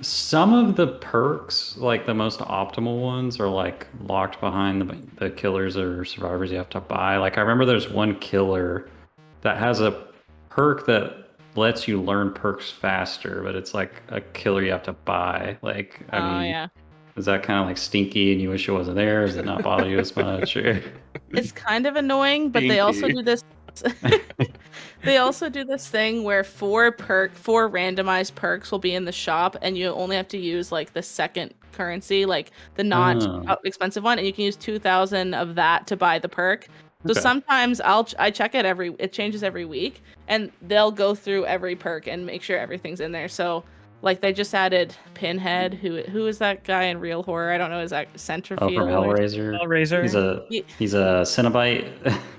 Some of the perks, like the most optimal ones, are like locked behind the killers or survivors you have to buy. Like I remember there's one killer that has a perk that lets you learn perks faster, but it's like a killer you have to buy. Like, I Oh mean, yeah. is that kind of like stinky and you wish it wasn't there? Does it not bother you as much? Or... It's kind of annoying, but they also Stinky. do this. They also do this thing where four randomized perks will be in the shop, and you only have to use like the second currency, like the not Oh, expensive one, and you can use 2,000 of that to buy the perk. So okay. sometimes I check it it changes every week, and they'll go through every perk and make sure everything's in there. So like they just added Pinhead, who is that guy in Real Horror? I don't know, is that Oh, from Centerfield or Hellraiser. Hellraiser. He's a Cenobite,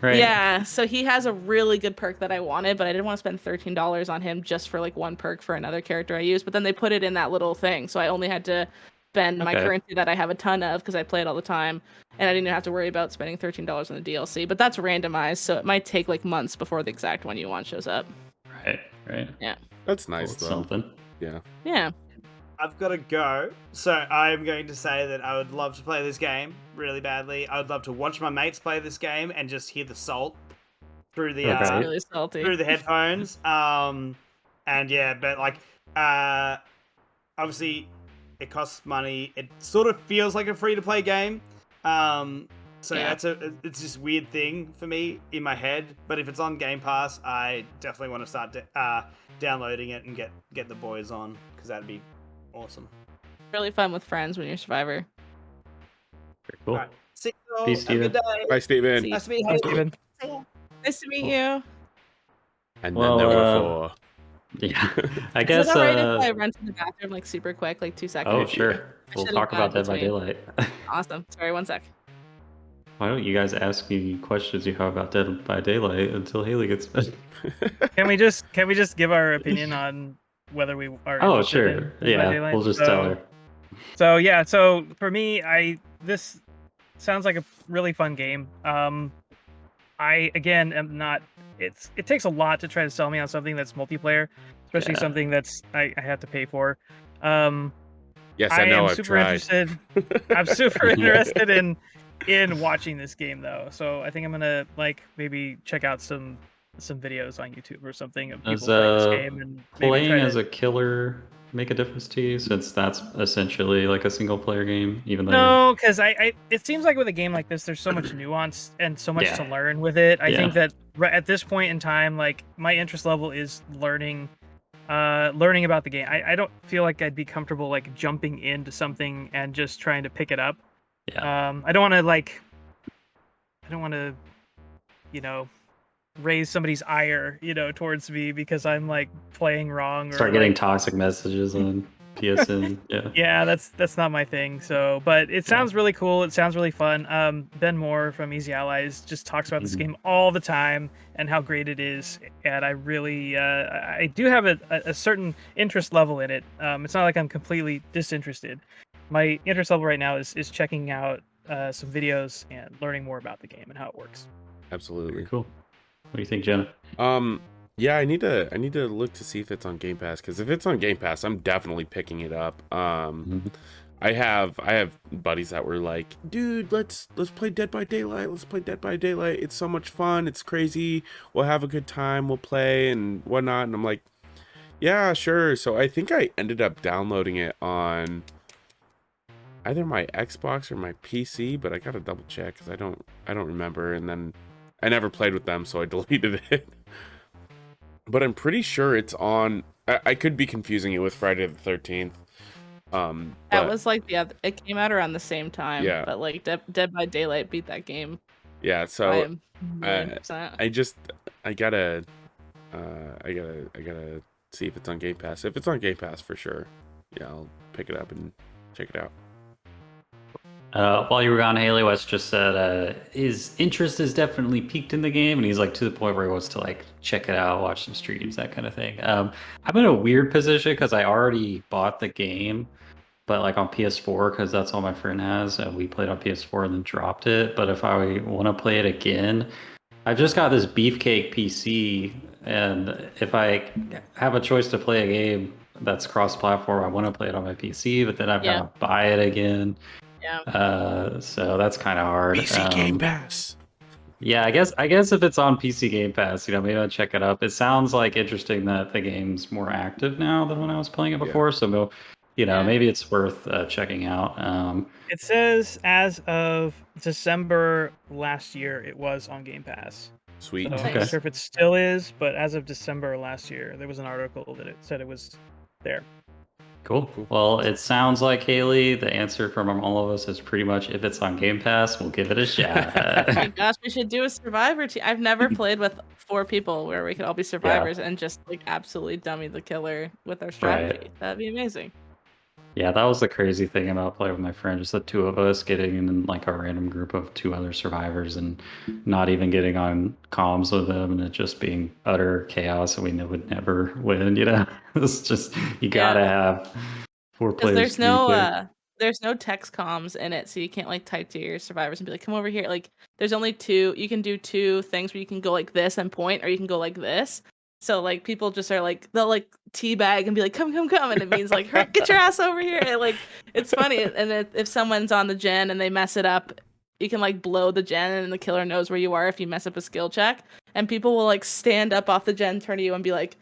right? yeah, so he has a really good perk that I wanted, but I didn't want to spend $13 on him just for like one perk for another character I use. But then they put it in that little thing, so I only had to spend my Okay. currency that I have a ton of because I play it all the time, and I didn't have to worry about spending $13 on the DLC. But that's randomized, so it might take like months before the exact one you want shows up. Right. That's Well, nice it's though. something. Yeah. Yeah. I've got to go. So I'm going to say that I would love to play this game really badly. I would love to watch my mates play this game and just hear the salt through the Okay. It's really salty. through the headphones. And yeah, but like obviously it costs money. It sort of feels like a free to play game. So Yeah. it's this weird thing for me in my head. But if it's on Game Pass, I definitely want to start downloading it and get the boys on because that'd be awesome. Really fun with friends when you're Survivor. Very cool. All right. See you all. Peace, Have a good Steven. day. Bye, Steven. See you. Nice to meet Hi, you. Steven. Nice to meet you. And Well, then there were four. Yeah, I Is guess. it alright if I run to the bathroom like super quick, like 2 seconds? Oh, sure. I We'll should've talk about gone Dead by between. Daylight. Awesome. Sorry, 1 sec. Why don't you guys ask me questions you have about Dead by Daylight until Haley gets back? Can we just give our opinion on whether we are Oh, interested sure. in Dead by Yeah, Daylight? we'll just tell her. So yeah, so for me, this sounds like a really fun game. I again am not. It takes a lot to try to sell me on something that's multiplayer, especially Yeah. something that's I have to pay for. Yes, I know. am I've super tried. interested. I'm super interested in watching this game though. So I think I'm gonna like maybe check out some videos on YouTube or something of Does people playing this game and maybe playing try as to. a killer make a difference to you, since that's essentially like a single player game, even though No, because I it seems like with a game like this, there's so much nuance and so much to Yeah. learn with it. I Yeah. think that at this point in time, like my interest level is learning about the game. I don't feel like I'd be comfortable like jumping into something and just trying to pick it up. Yeah. I don't want to, raise somebody's ire, towards me because I'm like playing wrong or Start getting like, toxic messages on PSN. Yeah. yeah, that's not my thing. So, but it sounds really cool. It sounds really fun. Ben Moore from Easy Allies just talks about this Mhm. game all the time and how great it is. And I really, I do have a certain interest level in it. It's not like I'm completely disinterested. My interest level right now is checking out some videos and learning more about the game and how it works. Absolutely. Very cool. What do you think, Jenna? Yeah, I need to look to see if it's on Game Pass, because if it's on Game Pass, I'm definitely picking it up. I have buddies that were like, dude, let's play Dead by Daylight. Let's play Dead by Daylight. It's so much fun. It's crazy. We'll have a good time. We'll play and whatnot. And I'm like, yeah, sure. So I think I ended up downloading it on either my Xbox or my PC, but I gotta double check because I don't remember. And then I never played with them, so I deleted it. But I'm pretty sure it's on. I could be confusing it with Friday the 13th. That But was like it came out around the same time. Yeah. But like Dead by Daylight beat that game. yeah. I So am 100%. I gotta see if it's on Game Pass. If it's on Game Pass, for sure, yeah, I'll pick it up and check it out. While you were gone, Haley West just said his interest is definitely peaked in the game, and he's like to the point where he wants to like check it out, watch some streams, that kind of thing. I'm in a weird position because I already bought the game, but like on PS4 because that's all my friend has, and we played on PS4 and then dropped it. But if I want to play it again, I've just got this beefcake PC, and if I have a choice to play a game that's cross-platform. I want to play it on my PC, but then I've Yeah. got to buy it again. Yeah. So that's kind of hard. PC Game Pass. Yeah, I guess if it's on PC Game Pass, maybe I'll check it up. It sounds like interesting that the game's more active now than when I was playing it Yeah. before. So, maybe it's worth checking out. It says as of December last year, it was on Game Pass. Sweet. So I'm Okay. not sure if it still is, but as of December last year, there was an article that it said it was there. Cool. Well, it sounds like, Haley, the answer from all of us is pretty much if it's on Game Pass, we'll give it a shot. Oh my gosh, we should do a survivor team. I've never played with 4 people where we could all be survivors and just like absolutely dummy the killer with our strategy. Right. That'd be amazing. Yeah, that was the crazy thing about playing with my friend, just the 2 of us getting in like a random group of 2 other survivors and not even getting on comms with them, and it just being utter chaos, and we would never win. It's just you gotta have 4 Because players. there's no text comms in it, so you can't like type to your survivors and be like, come over here. Like there's only 2. You can do 2 things where you can go like this and point, or you can go like this. So like people just are like they'll like teabag and be like come, and it means like get your ass over here. And, like it's funny. And if someone's on the gen and they mess it up, you can like blow the gen and the killer knows where you are if you mess up a skill check. And people will like stand up off the gen, turn to you, and be like,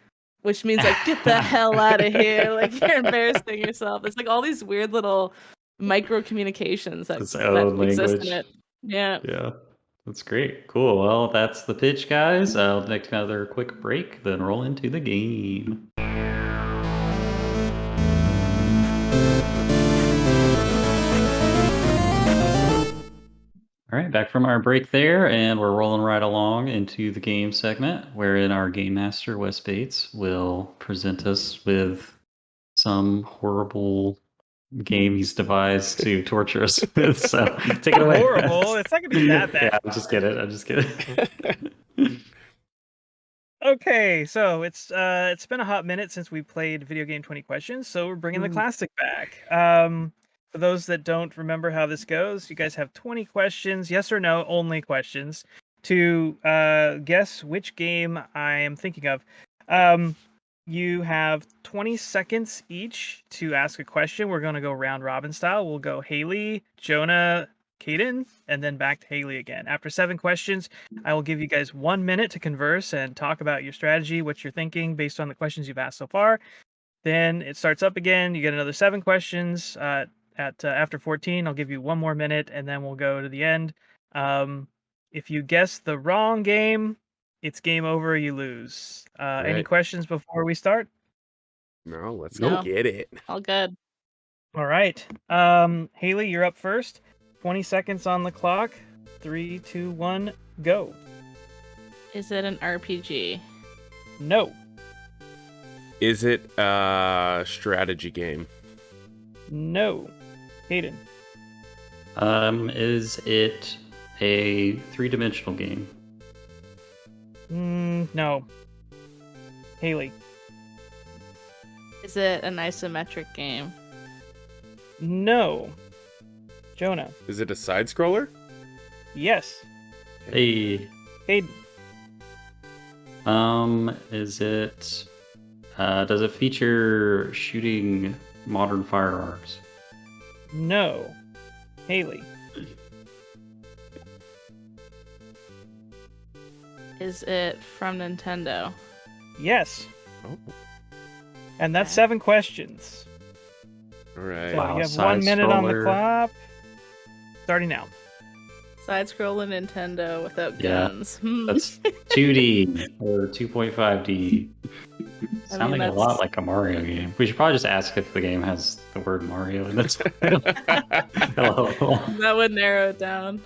which means like get the hell out of here, like you're embarrassing yourself. It's like all these weird little micro communications that Its own exist language. in it. Yeah. Yeah, that's great. Cool. Well, that's the pitch, guys. I'll take another quick break, then roll into the game. All right, back from our break there, and we're rolling right along into the game segment, wherein our game master, Wes Bates, will present us with some horrible game he's devised to torture us with. So take it away. Horrible. It's not gonna be that bad. Yeah, I'm just kidding. Okay, so it's been a hot minute since we played Video Game 20 Questions, so we're bringing the classic back. For those that don't remember how this goes, you guys have 20 questions, yes or no, only questions, to guess which game I am thinking of. You have 20 seconds each to ask a question. We're going to go round robin style. We'll go Haley, Jonah, Caden, and then back to Haley again. After 7 questions, I will give you guys 1 minute to converse and talk about your strategy, what you're thinking based on the questions you've asked so far. Then it starts up again. You get another 7 questions. After 14, I'll give you 1 more minute, and then we'll go to the end. If you guess the wrong game, it's game over. You lose. Any Right. questions before we start? No, let's No. go get it. All good. All right. Haley, you're up first. 20 seconds on the clock. 3, 2, 1, go. Is it an RPG? No. Is it a strategy game? No. Hayden. Is it a 3-dimensional game? No. Haley. Is it an isometric game? No. Jonah. Is it a side scroller? Yes. Hey. Hayden. Is it? Does it feature shooting modern firearms? No. Haley. Is it from Nintendo? Yes. Oh, And that's 7 questions. all right. So Wow, you have 1 minute on the side-scroller. clock. Starting now. Side-scrolling Nintendo without Yeah, guns. That's 2D or 2.5D. Sounding a that's- lot like a Mario game. We should probably just ask if the game has the word Mario in its title. Hello. That would narrow it down.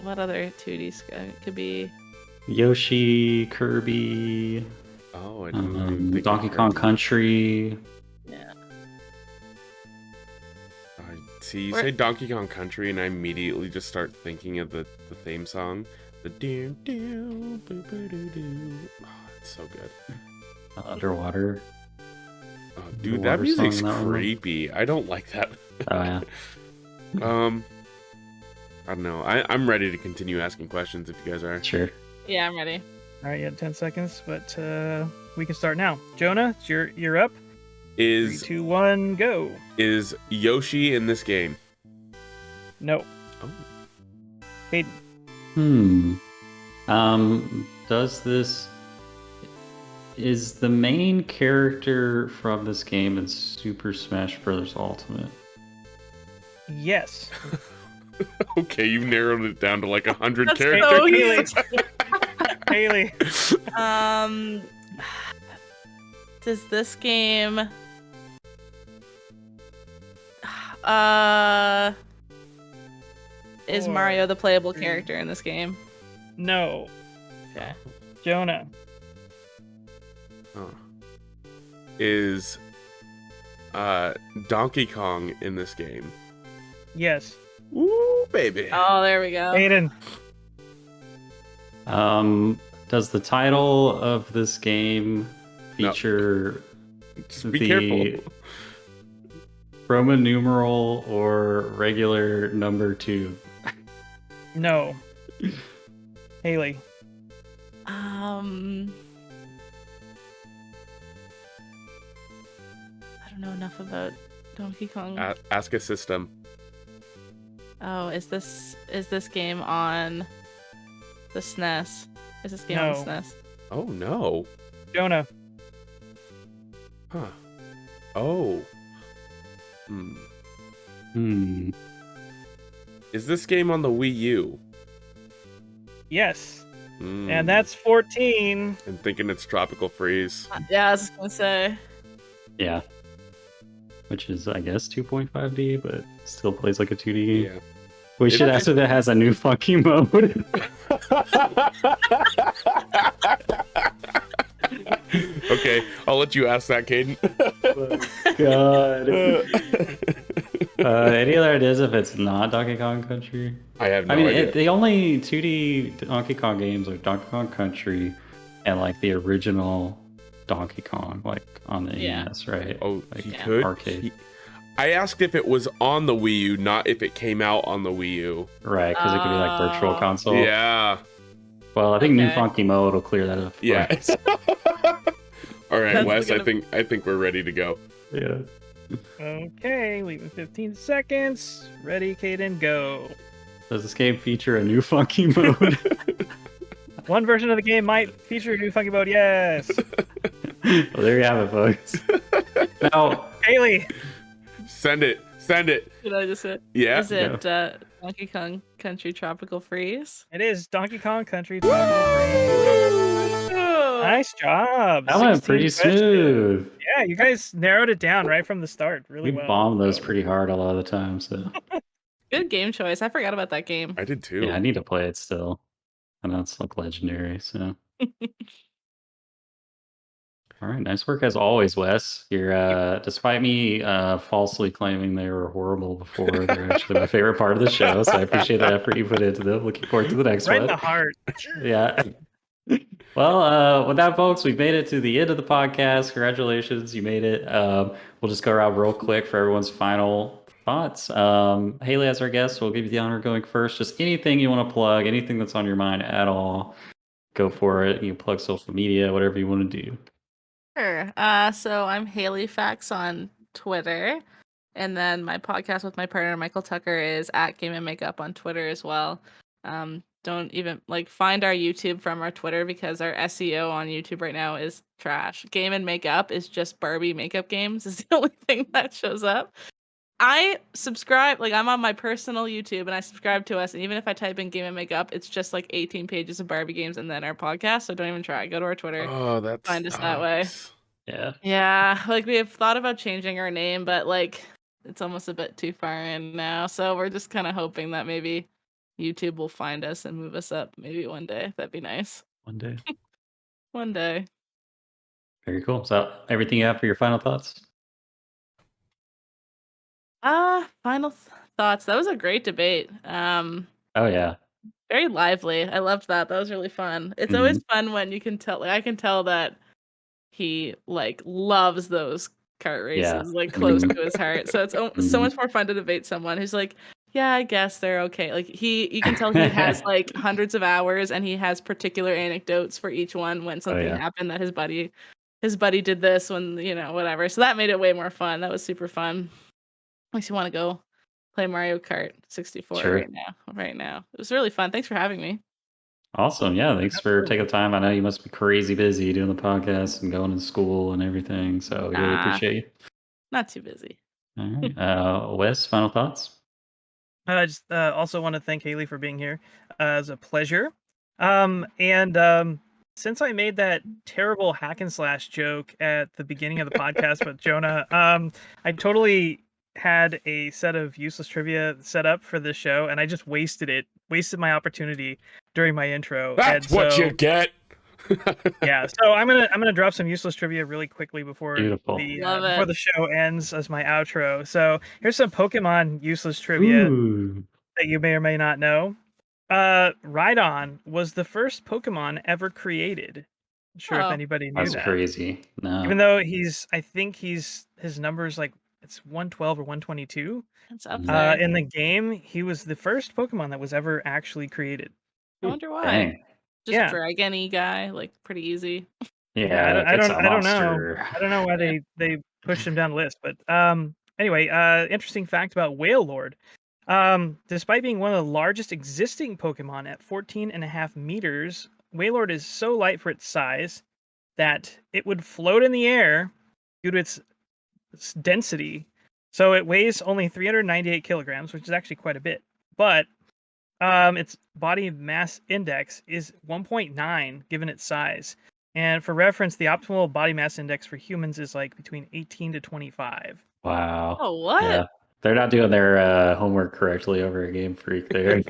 What other 2D could be? Yoshi, Kirby, Oh, I didn't even think Donkey of Kong that. Country. Yeah. See, you Where- say Donkey Kong Country, and I immediately just start thinking of the theme song. The do do boo boo doo doo. Oh, it's so good. Underwater. Oh, The dude, that water music's song, that one. creepy. I don't like that. Oh yeah. I don't know. I'm ready to continue asking questions if you guys are. Sure. Yeah, I'm ready. All right, you have 10 seconds, but we can start now. Jonah, you're up. 3, Is 2, 1, go. is Yoshi in this game? No. Oh. Hayden. Is the main character from this game in Super Smash Bros. Ultimate? Yes. Okay, you've narrowed it down to like 100 That's characters. so Haley. Does this game is 4, Mario the playable 3. character in this game? No. Okay. Jonah. Huh. Is Donkey Kong in this game? Yes. Ooh, baby. Oh, there we go. Hayden. Does the title of this game No. feature Just be careful. Roman numeral or regular number 2? No. Haley. I don't know enough about Donkey Kong. Ask a system. Oh, is this game on the SNES? Is this game on No. the SNES? Oh no. Jonah. Huh. Oh. Is this game on the Wii U? Yes. Hmm. And that's 14. I'm thinking it's Tropical Freeze. Yeah, I was just gonna say. Yeah. Which is, I guess, 2.5D, but still plays like a 2D game. Yeah. We should ask if it has a new funky mode. Okay, I'll let you ask that, Caden. God. Any other ideas if it's not Donkey Kong Country? I have no I mean, idea. the only 2D Donkey Kong games are Donkey Kong Country and like the original Donkey Kong, like on the Yeah. NES, right? Oh, like, he yeah. could. arcade. I asked if it was on the Wii U, not if it came out on the Wii U. Right, because it could be like virtual Oh. console. Yeah. Well, I think new Okay. funky mode will clear that up. for Yeah. us. All right, That's Wes. gonna- I think we're ready to go. Yeah. Okay, leaving 15 seconds. Ready, Caden, go. Does this game feature a new funky mode? One version of the game might feature a new funky mode, yes. Well, there you have it, folks. Now, Haley. Send it. Send it. Did I just say? Yeah. Is it Donkey Kong Country Tropical Freeze? It is Donkey Kong Country. Nice job. that went 16 pretty questions. smooth. Yeah, you guys narrowed it down right from the start. Really We well. bombed those pretty hard a lot of the time, so Good game choice. I forgot about that game. I did too. yeah, I need to play it still. I know it's like legendary, so. All right, nice work as always, Wes. You're despite me falsely claiming they were horrible before, they're actually my favorite part of the show. So I appreciate the effort you put into them. Looking forward to the next Right one. in the heart. Yeah. Well, with that, folks, we've made it to the end of the podcast. Congratulations, you made it. We'll just go around real quick for everyone's final thoughts. Haley, as our guest, we'll give you the honor of going first. Just anything you want to plug, anything that's on your mind at all, go for it. You can plug social media, whatever you want to do. Sure. So I'm Haley Fax on Twitter, and then my podcast with my partner Michael Tucker is at Game and Makeup on Twitter as well. Don't even find our YouTube from our Twitter because our SEO on YouTube right now is trash. Game and Makeup is just Barbie makeup games is the only thing that shows up. I subscribe, I'm on my personal YouTube and I subscribe to us, and even if I type in Game and Makeup, it's just 18 pages of Barbie games and then our podcast, so don't even try. Go to our Twitter. Oh, that's Find us that way. Yeah. Yeah, we have thought about changing our name, but it's almost a bit too far in now, so we're just kind of hoping that maybe YouTube will find us and move us up maybe one day. That'd be nice. One day. One day. Very cool. So, everything you have for your final thoughts? Final thoughts. That was a great debate. Oh, yeah. Very lively. I loved that. That was really fun. It's always fun when you can tell. I can tell that he loves those kart races, close to his heart. So it's so much more fun to debate someone who's yeah, I guess they're okay. You can tell he has hundreds of hours and he has particular anecdotes for each one when something happened that his buddy his buddy did this when, whatever. So that made it way more fun. That was super fun. Makes you want to go play Mario Kart 64 Sure. right now. It was really fun. Thanks for having me. Awesome. Yeah, thanks for taking the time. I know you must be crazy busy doing the podcast and going to school and everything, so we really Nah. appreciate you. Not too busy. All right. Wes, final thoughts? I just also want to thank Haley for being here. It was a pleasure. Since I made that terrible hack and slash joke at the beginning of the podcast with Jonah, I totally had a set of useless trivia set up for this show, and I just wasted my opportunity during my intro. That's and what so, you get. Yeah, so I'm gonna drop some useless trivia really quickly before Beautiful. before the show ends as my outro. So here's some Pokemon useless trivia Ooh. that you may or may not know. Rhydon was the first Pokemon ever created. Not sure if Oh. anybody knew That's that. crazy. No. Even though I think his number's like it's 112 or 122. It's up there. In the game, he was the first Pokemon that was ever actually created. I wonder why. Dang. Just Yeah. dragon-y guy, like pretty easy. Yeah, I it's don't a know. monster. I don't know why they pushed him down the list, but anyway, interesting fact about Wailord. Despite being one of the largest existing Pokemon at 14.5 meters, Wailord is so light for its size that it would float in the air due to its density. So it weighs only 398 kilograms, which is actually quite a bit. But its body mass index is 1.9 given its size. And for reference, the optimal body mass index for humans is like between 18 to 25. Wow. Oh, what? Yeah. They're not doing their homework correctly over at Game Freak there.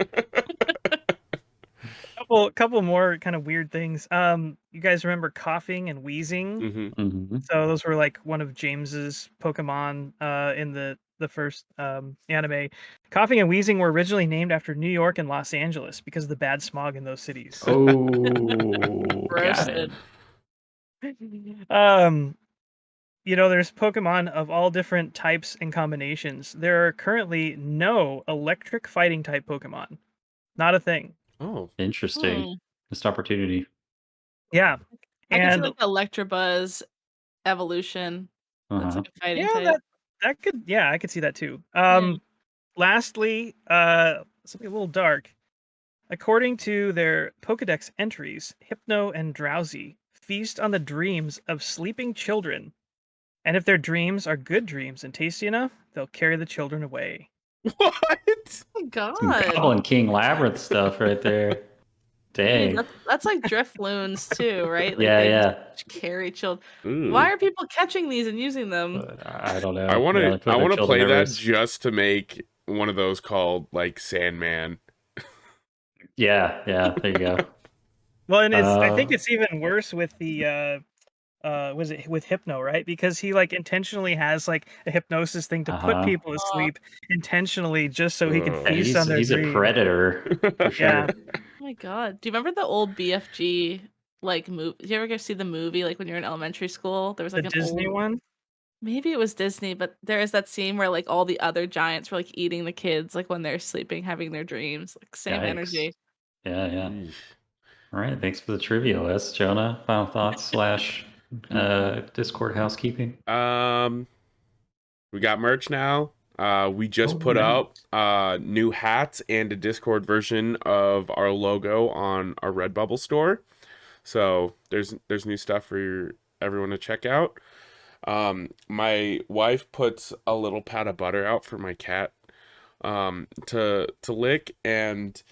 Couple more kind of weird things. You guys remember coughing and wheezing? Mm-hmm. Mm-hmm. So those were like one of James's Pokemon in the first anime. Coughing and wheezing were originally named after New York and Los Angeles because of the bad smog in those cities. Oh, got it. Roasted. There's Pokemon of all different types and combinations. There are currently no electric fighting type Pokemon. Not a thing. Oh, Interesting. Missed opportunity. Yeah. I can see And like Electabuzz evolution. That's Uh-huh. like a fighting yeah, type. I could see that too. Yeah. Lastly, something a little dark. According to their Pokedex entries, Hypno and Drowsy feast on the dreams of sleeping children. And if their dreams are good dreams and tasty enough, they'll carry the children away. what? Oh my god. Some Goblin King Labyrinth stuff right there. Dang. Dude, that's like Drifloons too, right? Like Yeah, they yeah. just carry children. Ooh. Why are people catching these and using them? But I don't know. I want Yeah, to. they put I their want to children play at that risk. just to make one of those called like Sandman. Yeah, there you go. Well, and I think it's even worse with the was it with Hypno, right? Because he like intentionally has like a hypnosis thing to put people to sleep intentionally just so he can Ugh. Yeah, feast on their he's a dreams. predator for sure. Yeah. Oh my god. Do you remember the old BFG like movie? Did you ever go see the movie like when you were in elementary school? There was like The an Disney old one? Maybe it was Disney, but there is that scene where like all the other giants were like eating the kids like when they're sleeping, having their dreams. Like same Yikes. energy. Yeah. All right, thanks for the trivia list, Jonah. Final thoughts / Discord housekeeping. We got merch now. We just Oh, put nice. up new hats and a Discord version of our logo on our Redbubble store. So there's new stuff for everyone to check out. My wife puts a little pat of butter out for my cat to lick, and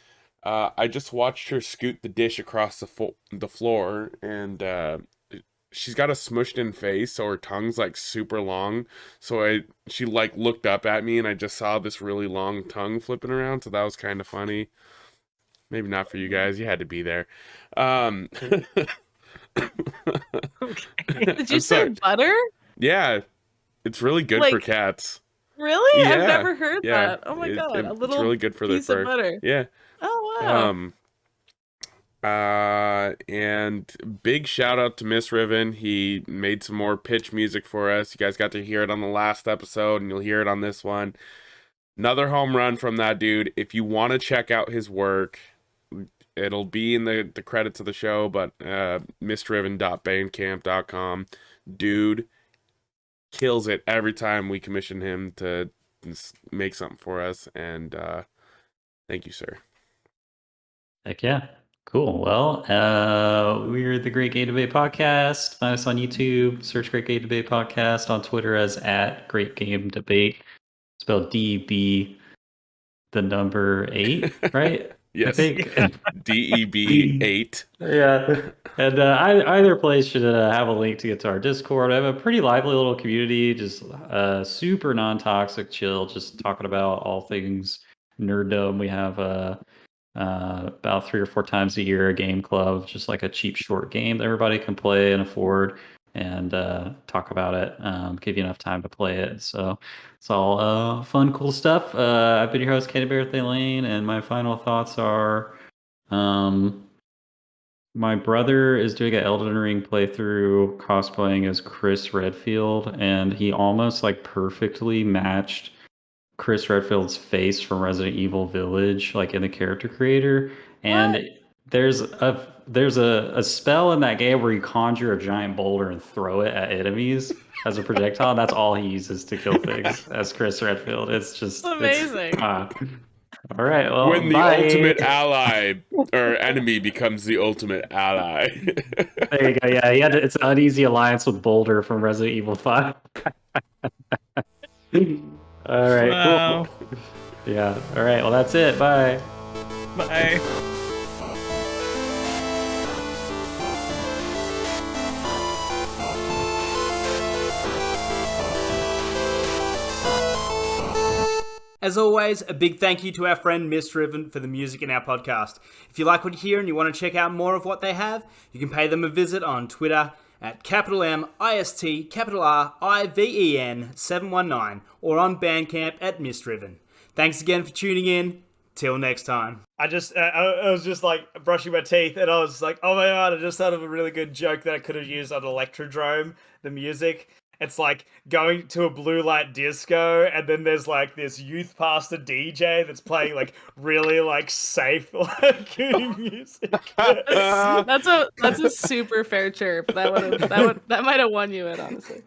I just watched her scoot the dish across the floor, and she's got a smushed in face, so her tongue's like super long. So she like looked up at me, and I just saw this really long tongue flipping around. So that was kind of funny. Maybe not for you guys. You had to be there. Did you I'm say sorry. butter? Yeah, it's really good for Like, cats. Really? I've Yeah, never heard yeah. that. Oh my god. A It's little really good for their piece of fur. butter. Yeah. Oh wow. And big shout out to Miss Riven. He made some more pitch music for us. You guys got to hear it on the last episode, and you'll hear it on this one. Another home run from that dude. If you want to check out his work, it'll be in the credits of the show, but missriven.bandcamp.com. dude kills it every time we commission him to make something for us. And thank you, sir. Heck yeah. Cool. Well, we're the Great Game Debate Podcast. Find us on YouTube. Search Great Game Debate Podcast. On Twitter as @Great Game Debate. Spelled DB, the number 8, right? Yes. I think. DEB8. Yeah. And either place should have a link to get to our Discord. I have a pretty lively little community, just super non-toxic, chill, just talking about all things nerddom. We have about 3 or 4 times a year a game club, just like a cheap short game that everybody can play and afford, and talk about it, give you enough time to play it. So it's all fun, cool stuff. I've been your host, Kenny Bear Lane, and my final thoughts are my brother is doing an Elden Ring playthrough cosplaying as Chris Redfield, and he almost like perfectly matched Chris Redfield's face from Resident Evil Village, like in the character creator. And there's a spell in that game where you conjure a giant boulder and throw it at enemies as a projectile. That's all he uses to kill things as Chris Redfield. It's just Amazing. All right. Well, When the bye. ultimate ally or enemy becomes the ultimate ally. There you go. Yeah, it's an uneasy alliance with Boulder from Resident Evil 5. All right. Wow. Cool. Yeah. All right. Well, that's it. Bye. Bye. As always, a big thank you to our friend Misdriven for the music in our podcast. If you like what you hear and you want to check out more of what they have, you can pay them a visit on Twitter at MIST_RIVEN 719 or on Bandcamp at Misdriven. Thanks again for tuning in. Till next time. I was just like brushing my teeth and I was like, oh my god, I just thought of a really good joke that I could have used on Electrodrome, the music. It's like going to a blue light disco and then there's like this youth pastor DJ that's playing like really like safe like music. That's a super fair chirp. That might have won you it, honestly.